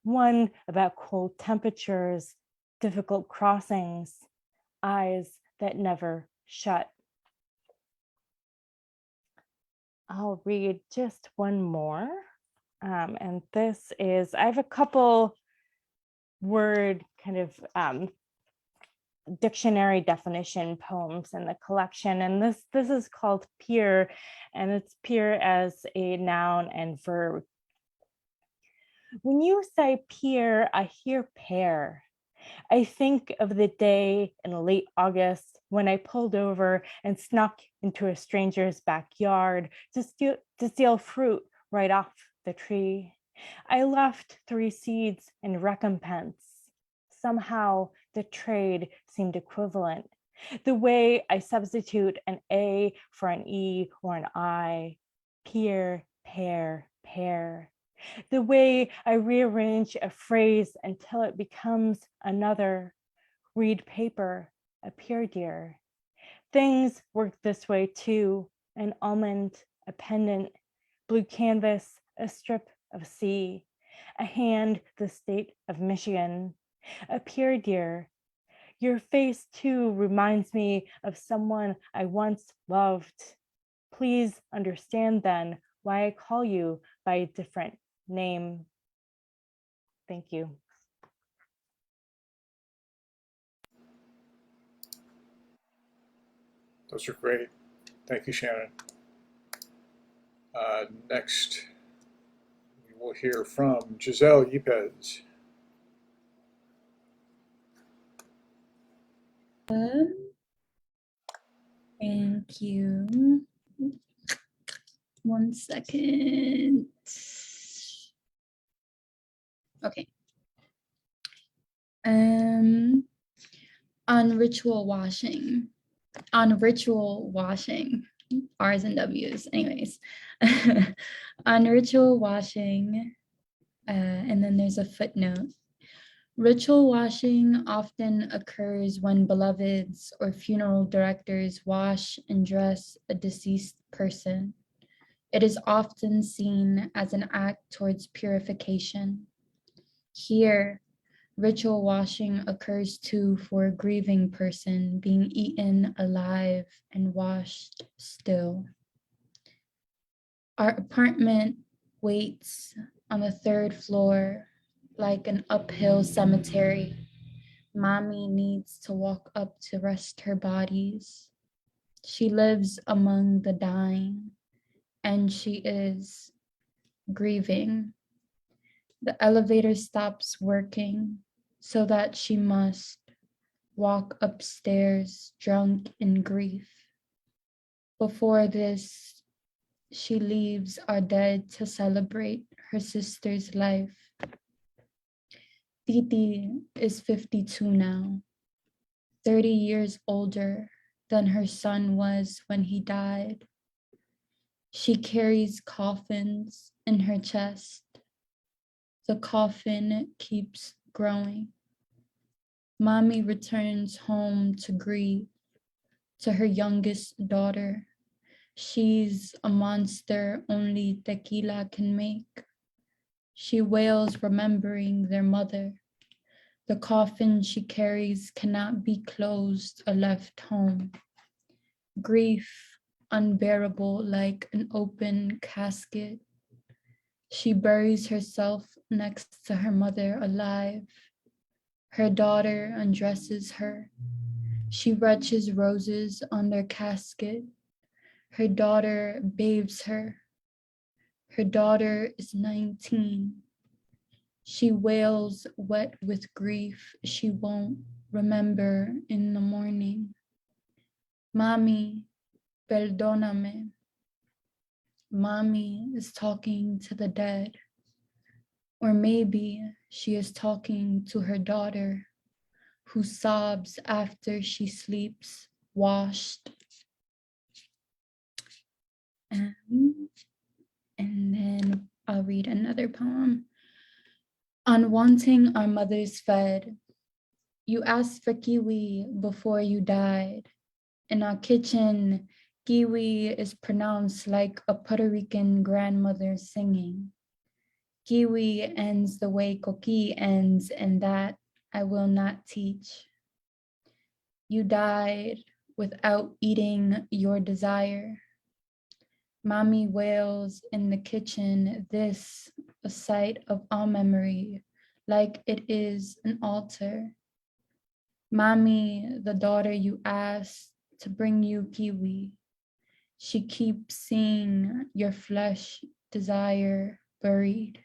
one about cold temperatures, difficult crossings, eyes that never shut. I'll read just one more. And this is, I have a couple word kind of dictionary definition poems in the collection. And this is called peer, and it's peer as a noun and verb. When you say peer, I hear pair. I think of the day in late August when I pulled over and snuck into a stranger's backyard to steal fruit right off the tree. I left 3 seeds in recompense. Somehow the trade seemed equivalent. The way I substitute an A for an E or an I, peer, pair, pair. The way I rearrange a phrase until it becomes another. Read paper, appear dear. Things work this way too. An almond, a pendant, blue canvas, a strip of sea, a hand, the state of Michigan. Appear dear. Your face too reminds me of someone I once loved. Please understand then why I call you by a different name. Thank you. Those are great. Thank you, Shannon. Next, we will hear from Giselle Yepes. Thank you. 1 second. Okay. On ritual washing. R's and W's, anyways. On ritual washing, and then there's a footnote. Ritual washing often occurs when beloveds or funeral directors wash and dress a deceased person. It is often seen as an act towards purification. Here, ritual washing occurs too for a grieving person being eaten alive and washed still. Our apartment waits on the 3rd floor like an uphill cemetery. Mommy needs to walk up to rest her bodies. She lives among the dying, and she is grieving. The elevator stops working so that she must walk upstairs drunk in grief. Before this, she leaves our dead to celebrate her sister's life. Titi is 52 now, 30 years older than her son was when he died. She carries coffins in her chest. The coffin keeps growing. Mommy returns home to grieve, to her youngest daughter. She's a monster only tequila can make. She wails remembering their mother. The coffin she carries cannot be closed or left home. Grief unbearable like an open casket. She buries herself next to her mother alive. Her daughter undresses her. She retches roses on their casket. Her daughter bathes her. Her daughter is 19. She wails wet with grief she won't remember in the morning. Mami, perdóname. Mommy is talking to the dead. Or maybe she is talking to her daughter, who sobs after she sleeps washed. And then I'll read another poem. On wanting our mothers fed, you asked for kiwi before you died. In our kitchen, kiwi is pronounced like a Puerto Rican grandmother singing. Kiwi ends the way coqui ends, and that I will not teach. You died without eating your desire. Mommy wails in the kitchen, this a site of all memory, like it is an altar. Mommy, the daughter you asked to bring you kiwi, she keeps seeing your flesh desire buried.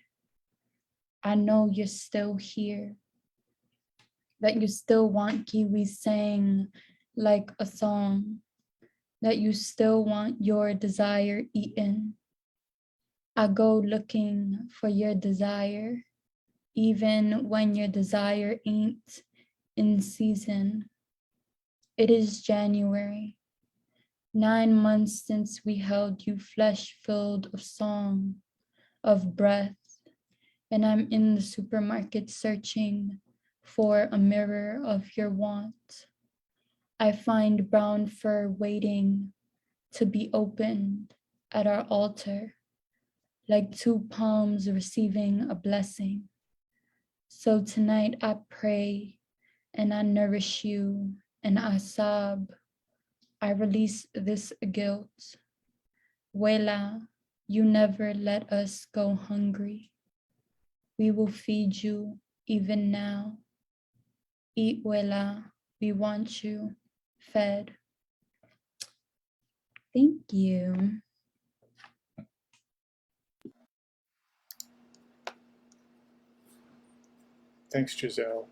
I know you're still here, that you still want kiwi sang like a song, that you still want your desire eaten. I go looking for your desire, even when your desire ain't in season. It is January, 9 months since we held you flesh filled of song, of breath, and I'm in the supermarket searching for a mirror of your want. I find brown fur waiting to be opened at our altar, like 2 palms receiving a blessing. So tonight I pray and I nourish you and I sob. I release this guilt. Wela, you never let us go hungry. We will feed you even now. Eat, Wela, we want you fed. Thank you. Thanks, Giselle.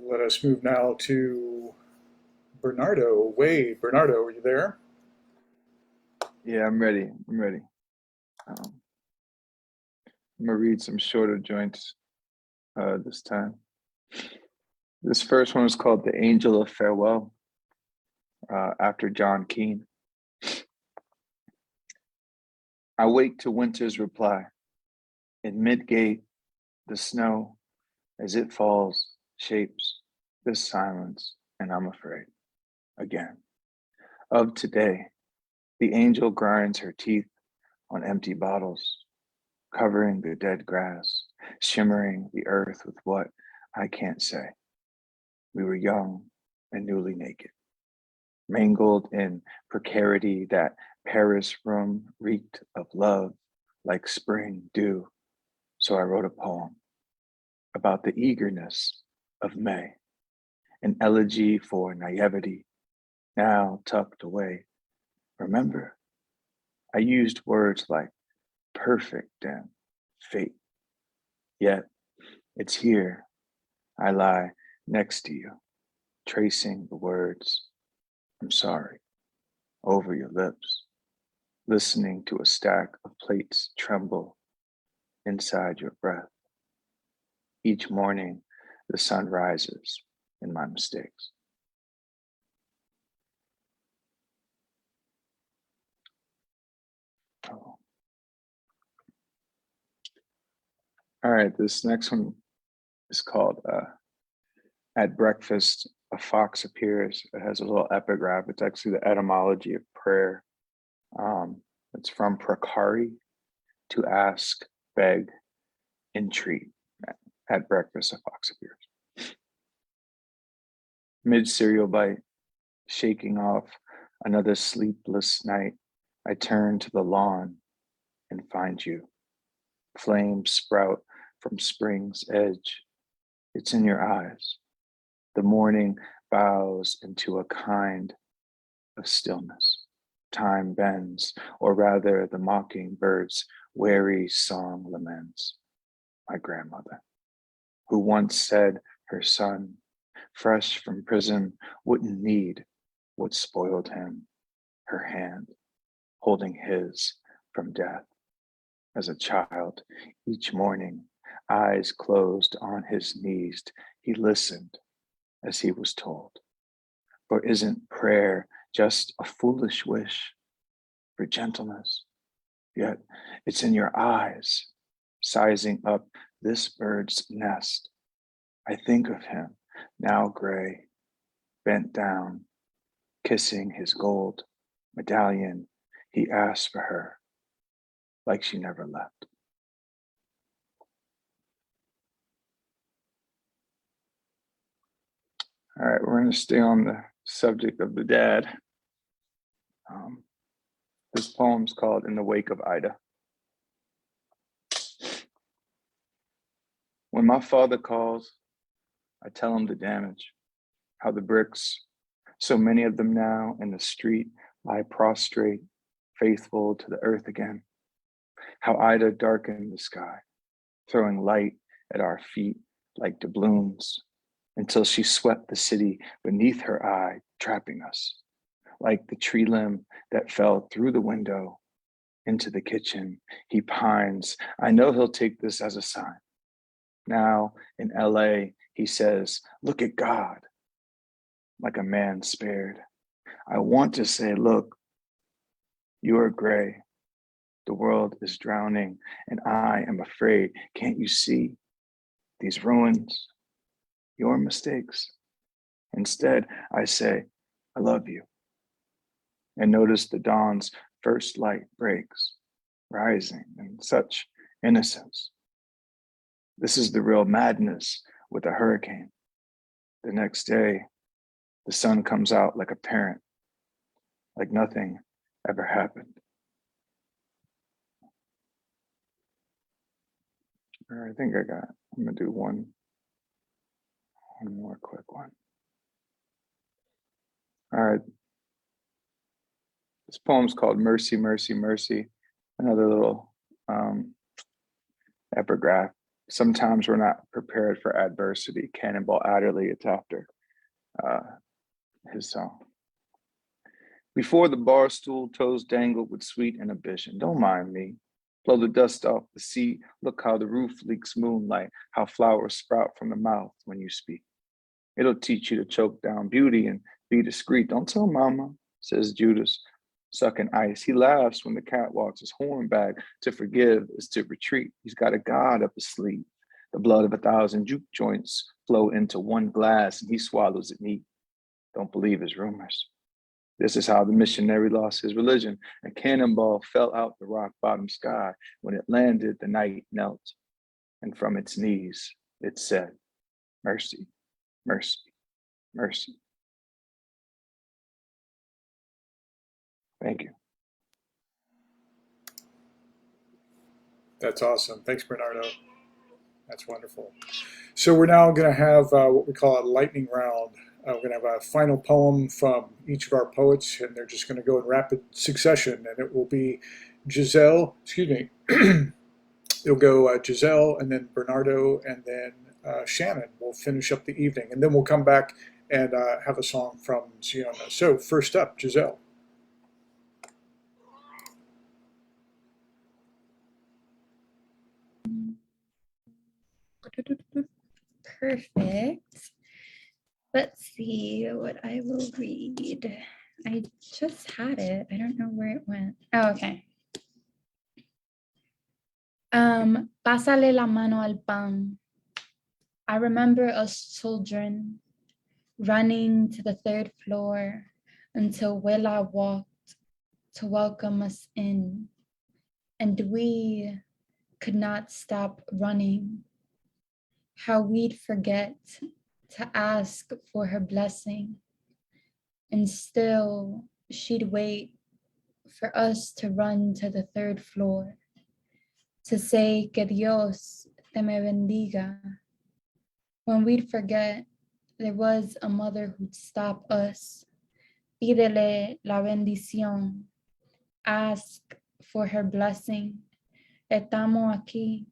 Let us move now to Bernardo Wade. Bernardo, are you there? Yeah, I'm ready. I'm ready. I'm gonna read some shorter joints this time. This first one is called "The Angel of Farewell," after John Keane. I wake to winter's reply. In mid-gate, the snow, as it falls, shapes this silence, and I'm afraid. Again. Of today, the angel grinds her teeth on empty bottles, covering the dead grass, shimmering the earth with what I can't say. We were young and newly naked, mangled in precarity. That Paris room reeked of love like spring dew. So I wrote a poem about the eagerness of May, an elegy for naivety, now tucked away. Remember, I used words like perfect and fate. Yet it's here. I lie next to you, tracing the words, I'm sorry, over your lips, listening to a stack of plates tremble inside your breath. Each morning, the sun rises in my mistakes. Oh. All right, this next one is called At Breakfast, a Fox Appears. It has a little epigraph. It's actually the etymology of prayer. It's from precari, to ask, beg, entreat. At breakfast, a fox appears. Mid cereal bite, shaking off another sleepless night, I turn to the lawn and find you. Flames sprout from spring's edge. It's in your eyes. The morning bows into a kind of stillness. Time bends, or rather the mockingbird's weary song laments. My grandmother, who once said her son, fresh from prison, wouldn't need what spoiled him, her hand holding his from death. As a child, each morning, eyes closed on his knees, he listened as he was told. For isn't prayer just a foolish wish for gentleness? Yet it's in your eyes, sizing up this bird's nest. I think of him, now gray, bent down, kissing his gold medallion. He asked for her like she never left. All right, we're going to stay on the subject of the dad. This poem's called In the Wake of Ida. When my father calls, I tell him the damage, how the bricks, so many of them now in the street, lie prostrate, faithful to the earth again. How Ida darkened the sky, throwing light at our feet like doubloons, until she swept the city beneath her eye, trapping us, like the tree limb that fell through the window into the kitchen. He pines. I know he'll take this as a sign. Now in LA, he says, look at God, like a man spared. I want to say, look, you are gray. The world is drowning, and I am afraid. Can't you see these ruins, your mistakes? Instead, I say, I love you. And notice the dawn's first light breaks, rising in such innocence. This is the real madness with a hurricane. The next day, the sun comes out like a parent, like nothing ever happened. All right, I'm gonna do one more quick one. All right, this poem's called Mercy, Mercy, Mercy. Another little epigraph. Sometimes we're not prepared for adversity. Cannonball Adderley, it's after his song. Before the bar stool, toes dangled with sweet inhibition. Don't mind me. Blow the dust off the seat. Look how the roof leaks moonlight, how flowers sprout from the mouth when you speak. It'll teach you to choke down beauty and be discreet. Don't tell mama, says Judas, sucking ice. He laughs when the cat walks his horn back. To forgive is to retreat. He's got a god up his sleeve. The blood of 1,000 juke joints flow into one glass and he swallows it neat. Don't believe his rumors. This is how the missionary lost his religion. A cannonball fell out the rock bottom sky. When it landed, the night knelt. And from its knees, it said, mercy, mercy, mercy. Thank you. That's awesome. Thanks, Bernardo. That's wonderful. So we're now going to have what we call a lightning round. We're going to have a final poem from each of our poets, and they're just going to go in rapid succession. And it will be Giselle, excuse me, it'll go Giselle, and then Bernardo, and then Shannon will finish up the evening. And then we'll come back and have a song from ZIONA. So first up, Giselle. Perfect. Let's see what I will read. I just had it. I don't know where it went. Oh, okay. Pásale la mano al pan. I remember us children running to the 3rd floor until Willa walked to welcome us in, and we could not stop running. How we'd forget to ask for her blessing, and still she'd wait for us to run to the 3rd floor to say que Dios te me bendiga. When we'd forget, there was a mother who'd stop us. Pídele la bendición. Ask for her blessing. Estamos aquí.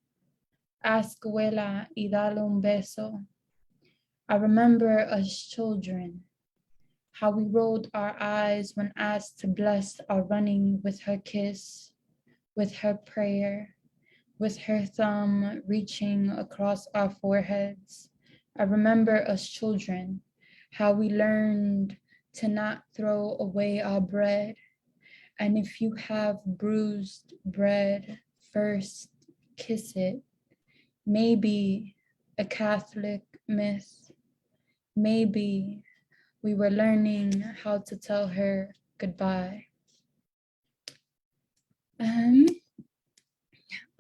Ask abuela y dale un beso. I remember us children, how we rolled our eyes when asked to bless our running with her kiss, with her prayer, with her thumb reaching across our foreheads. I remember us children, how we learned to not throw away our bread. And if you have bruised bread, first kiss it. Maybe a Catholic myth. Maybe we were learning how to tell her goodbye. All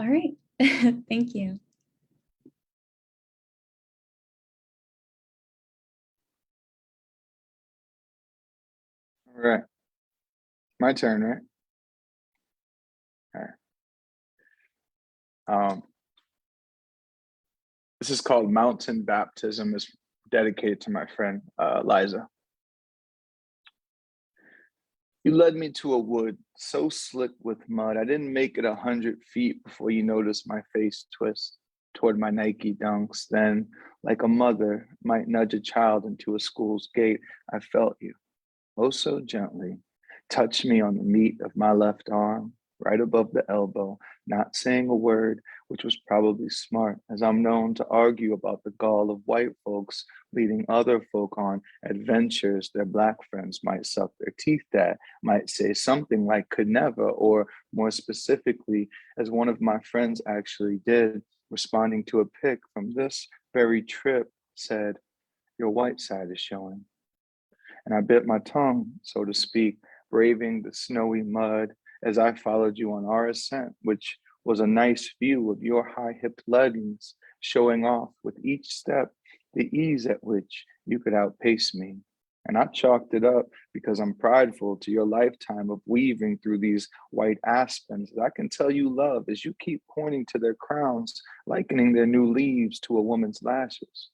right, thank you. All right. My turn, right? All right. This is called Mountain Baptism. It's dedicated to my friend, Liza. You led me to a wood so slick with mud. I didn't make it 100 feet before you noticed my face twist toward my Nike dunks. Then, like a mother might nudge a child into a school's gate, I felt you, oh so gently, touch me on the meat of my left arm, right above the elbow, not saying a word, which was probably smart, as I'm known to argue about the gall of white folks leading other folk on adventures their Black friends might suck their teeth at, might say something like could never, or more specifically, as one of my friends actually did, responding to a pic from this very trip, said, your white side is showing. And I bit my tongue, so to speak, braving the snowy mud as I followed you on our ascent, which was a nice view of your high-hipped leggings, showing off with each step the ease at which you could outpace me. And I chalked it up because I'm prideful to your lifetime of weaving through these white aspens that I can tell you love as you keep pointing to their crowns, likening their new leaves to a woman's lashes.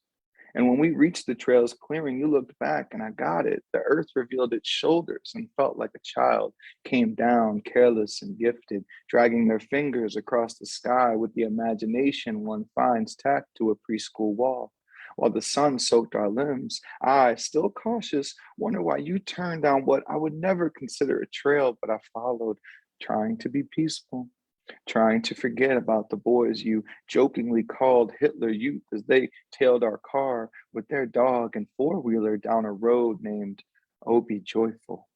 And when we reached the trail's clearing, you looked back and I got it. The earth revealed its shoulders and felt like a child came down, careless and gifted, dragging their fingers across the sky with the imagination one finds tacked to a preschool wall. While the sun soaked our limbs, I, still cautious, wonder why you turned down what I would never consider a trail, but I followed, trying to be peaceful, trying to forget about the boys you jokingly called Hitler Youth as they tailed our car with their dog and four-wheeler down a road named Oh Be Joyful.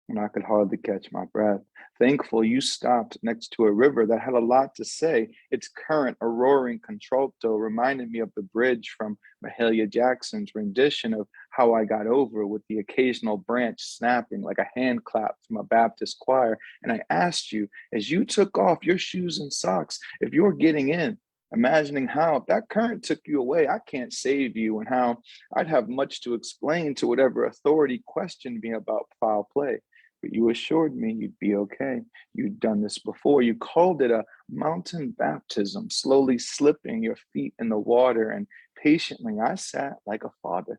And I could hardly catch my breath. Thankful you stopped next to a river that had a lot to say. Its current, a roaring contralto, reminded me of the bridge from Mahalia Jackson's rendition of How I Got Over, with the occasional branch snapping like a hand clap from a Baptist choir. And I asked you, as you took off your shoes and socks, if you're getting in, imagining how, if that current took you away, I can't save you, and how I'd have much to explain to whatever authority questioned me about foul play. But you assured me you'd be okay. You'd done this before. You called it a mountain baptism, slowly slipping your feet in the water, and patiently I sat like a father,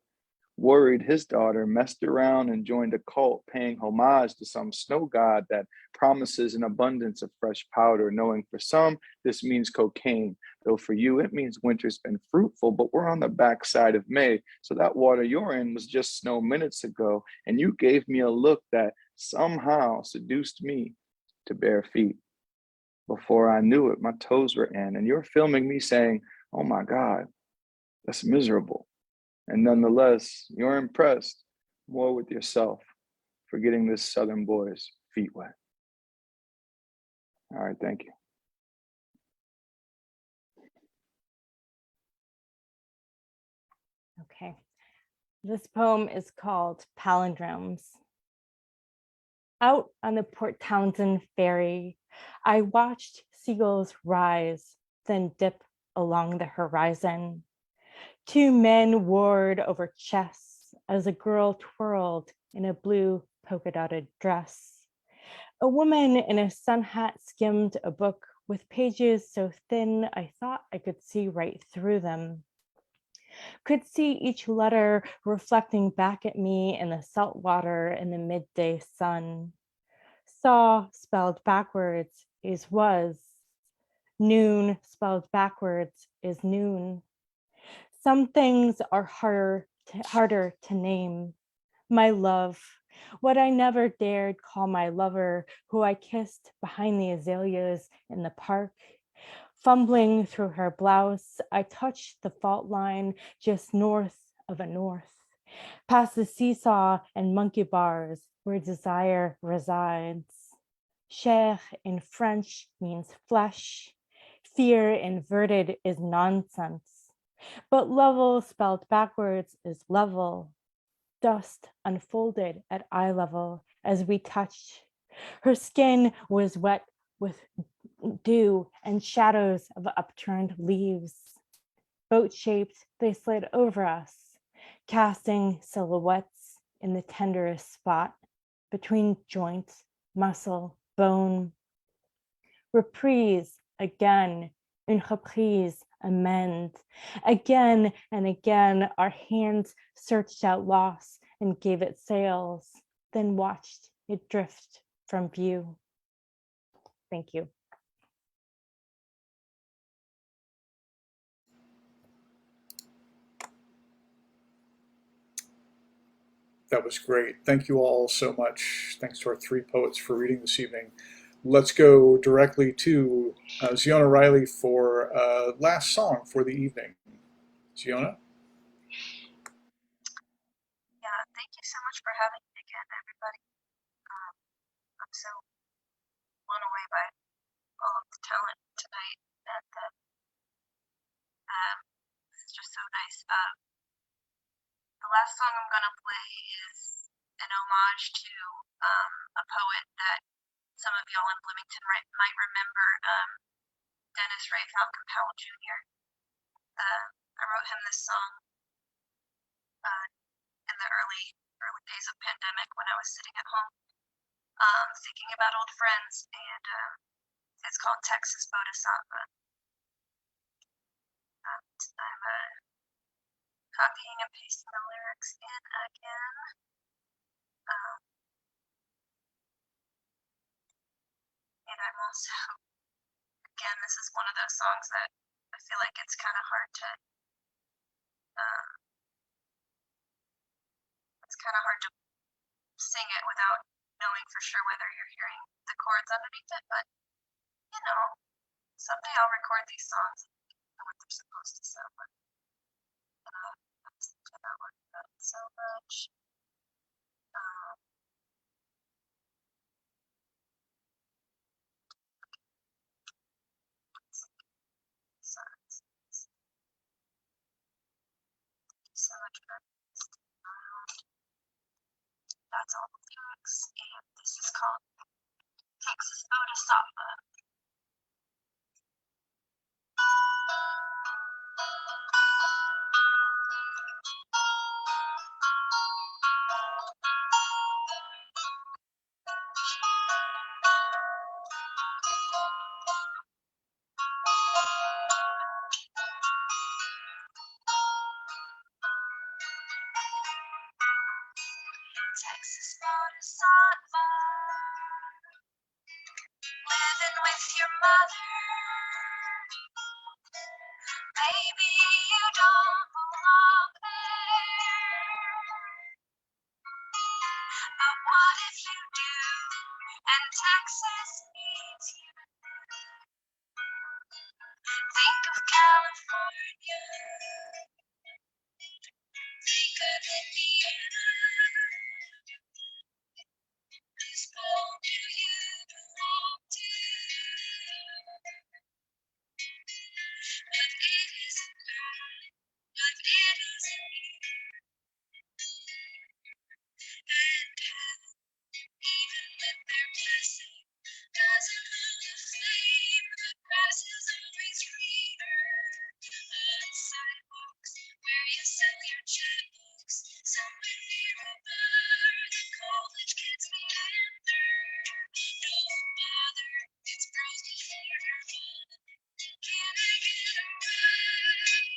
worried his daughter messed around and joined a cult, paying homage to some snow god that promises an abundance of fresh powder, knowing for some this means cocaine, though for you it means winter's been fruitful, but we're on the backside of May, so that water you're in was just snow minutes ago, and you gave me a look that somehow seduced me to bare feet. Before I knew it, my toes were in, and you're filming me saying, oh my God, that's miserable. And nonetheless, you're impressed more with yourself for getting this Southern boy's feet wet. All right, thank you. Okay. This poem is called Palindromes. Out on the Port Townsend ferry, I watched seagulls rise, then dip along the horizon. Two men warred over chess as a girl twirled in a blue polka-dotted dress. A woman in a sun hat skimmed a book with pages so thin I thought I could see right through them. Could see each letter reflecting back at me in the salt water in the midday sun. Saw spelled backwards is was. Noon spelled backwards is noon. Some things are harder to name. My love, what I never dared call my lover, who I kissed behind the azaleas in the park. Fumbling through her blouse, I touched the fault line just north of a north, past the seesaw and monkey bars where desire resides. Chair in French means flesh. Fear inverted is nonsense. But level spelled backwards is level. Dust unfolded at eye level as we touched. Her skin was wet with dew and shadows of upturned leaves. Boat-shaped, they slid over us, casting silhouettes in the tenderest spot between joint, muscle, bone. Reprise again, une reprise, amend. Again and again, our hands searched out loss and gave it sails, then watched it drift from view. Thank you. That was great. Thank you all so much. Thanks to our three poets for reading this evening. Let's go directly to ZIONA RILEY for last song for the evening. ZIONA? Yeah, thank you so much for having me again, everybody. I'm so blown away by all of the talent tonight, and this is just so nice. The last song I'm gonna play is an homage to a poet that some of y'all in Bloomington might remember, Dennis Ray Falcon Powell Jr. I wrote him this song in the early days of pandemic when I was sitting at home, thinking about old friends, and it's called Texas Bodhisattva. I'm copying and pasting the lyrics in again. And I'm also, again, this is one of those songs that I feel like it's kind of hard to, sing it without knowing for sure whether you're hearing the chords underneath it, but you know, someday I'll record these songs and know what they're supposed to sound like. I listen to that one so much. So much fun. That's all the lyrics, and this is called Texas Bodhisattva. Texas Bodhisattva, living with your mother. Maybe you don't belong there. But what if you do, and Texas needs you? Think of California. Think of Indiana. Whose bowl do you belong to? But it isn't hard, but it isn't here. And how, even with their blessing, doesn't hold a flame. The grass is always greener on sidewalks where you sell your checkbooks. Somewhere near a bar, the college kids meander. Don't bother, it's bros before your fun. Can I get a ride?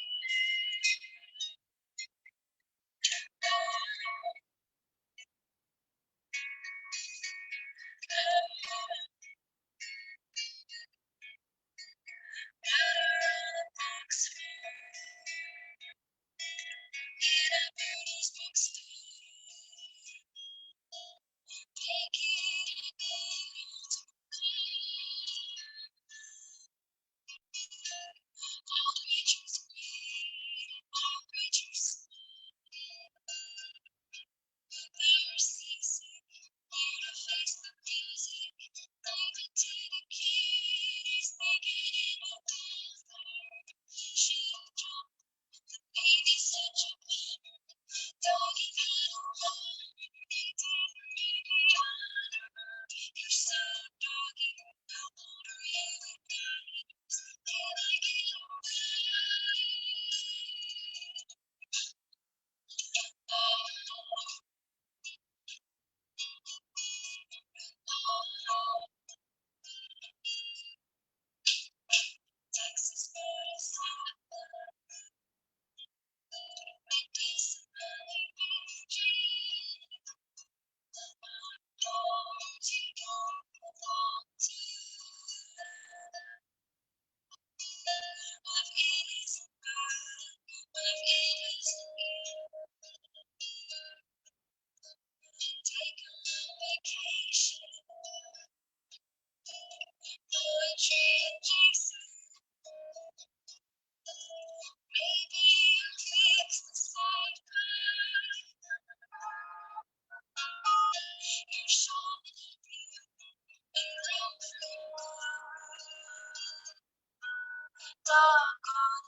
Doggone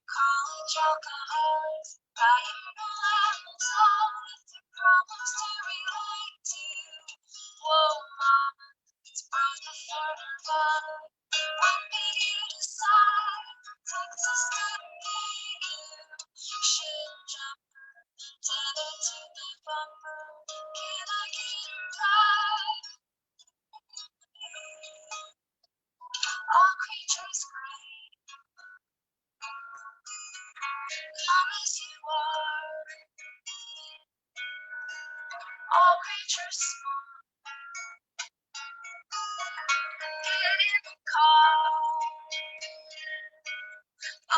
college alcoholics, buying lemons all with their problems to relate to. Whoa, mama, it's bros before Nirvana. When did you decide Texas couldn't get you? Shit jumper, tether to the bumper. Can I get a ride? All creatures great. Come as you are. all creatures small, getting caught. Oh.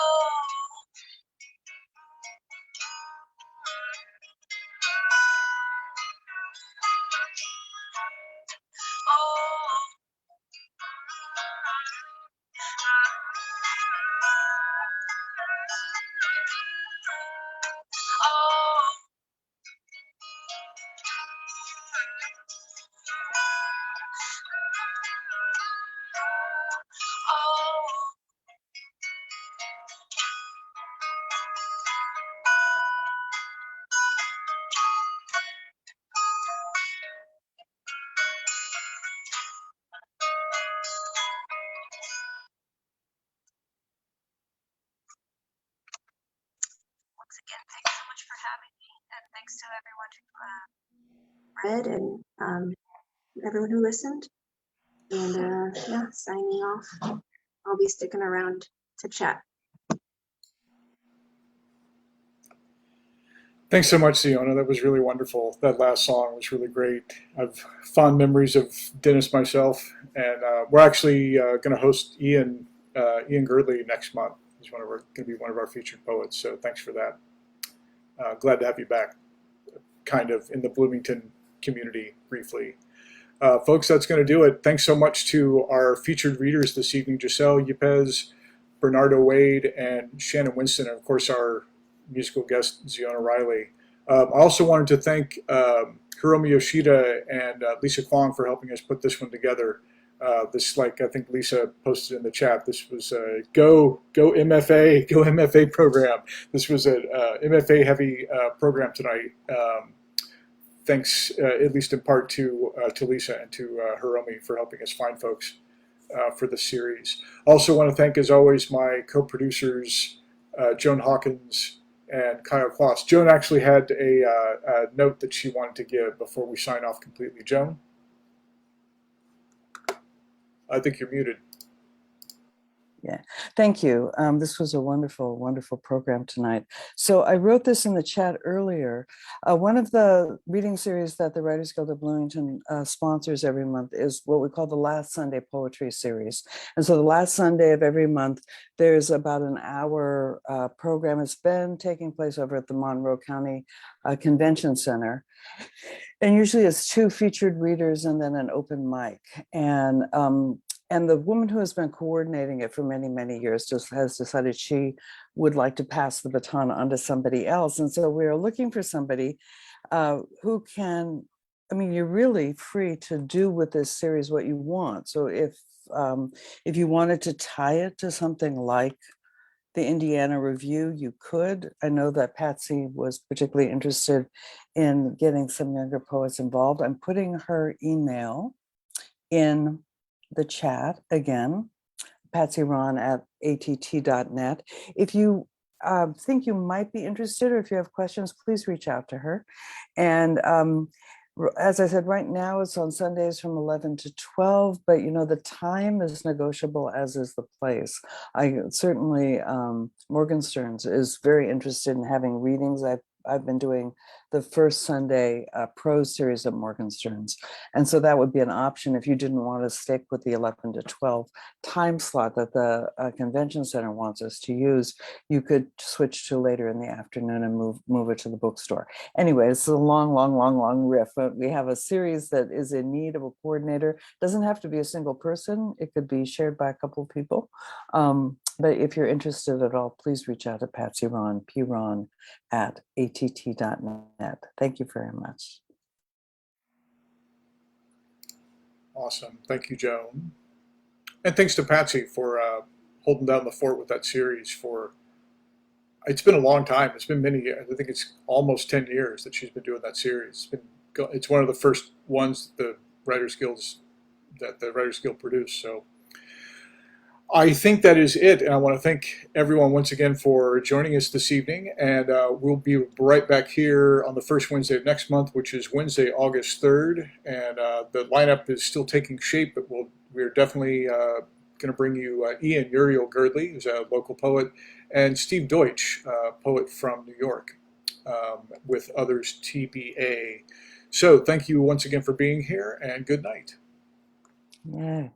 Once again, thanks so much for having me, and thanks to everyone who read and everyone who listened. And yeah, signing off. I'll be sticking around to chat. Thanks so much, Ziona. That was really wonderful. That last song was really great. I've fond memories of Dennis myself, and we're actually going to host Ian Girdley next month. He's going to be one of our featured poets. So thanks for that. Glad to have you back, kind of in the Bloomington community briefly. Folks, that's going to do it. Thanks so much to our featured readers this evening, Giselle Yepes, Bernardo Wade, and Shannon Winston, and of course our musical guest, ZIONA RILEY. I also wanted to thank Hiromi Yoshida and Lisa Kwong for helping us put this one together. This, like I think Lisa posted in the chat, this was a Go MFA program. This was a MFA heavy program tonight. Thanks, at least in part, to Lisa and to Hiromi for helping us find folks for the series. Also want to thank, as always, my co-producers, Joan Hawkins and Kyle Kloss. Joan actually had a note that she wanted to give before we sign off completely. Joan? I think you're muted. Yeah, thank you. This was a wonderful, wonderful program tonight. So I wrote this in the chat earlier. One of the reading series that the Writers Guild of Bloomington sponsors every month is what we call the Last Sunday Poetry Series. And so the last Sunday of every month, there's about an hour program. It's been taking place over at the Monroe County Convention Center. And usually it's 2 featured readers and then an open mic. And the woman who has been coordinating it for many, many years just has decided she would like to pass the baton on to somebody else. And so we're looking for somebody who can, I mean, you're really free to do with this series what you want. So if you wanted to tie it to something like the Indiana Review, you could. I know that Patsy was particularly interested in getting some younger poets involved. I'm putting her email in the chat again, patsyron@att.net. If you think you might be interested, or if you have questions, please reach out to her. And as I said, right now it's on Sundays from 11 to 12, but you know, the time is negotiable, as is the place. I certainly, Morgenstern's is very interested in having readings. I've been doing the first Sunday prose series at Morgenstern's. And so that would be an option if you didn't want to stick with the 11 to 12 time slot that the convention center wants us to use. You could switch to later in the afternoon and move it to the bookstore. Anyway, it's a long riff. But we have a series that is in need of a coordinator. Doesn't have to be a single person. It could be shared by a couple of people. But if you're interested at all, please reach out to Patsy Ron, pron@att.net. Thank you very much. Awesome. Thank you, Joan. And thanks to Patsy for holding down the fort with that series for, it's been a long time. It's been many years. I think it's almost 10 years that she's been doing that series. It's one of the first ones that the Writers Guild produced. So I think that is it. And I want to thank everyone once again for joining us this evening. And we'll be right back here on the first Wednesday of next month, which is Wednesday, August 3rd. And the lineup is still taking shape, but we're definitely going to bring you Ian Uriel Girdley, who's a local poet, and Steve Deutsch, poet from New York, with others TBA. So thank you once again for being here, and good night. Yeah.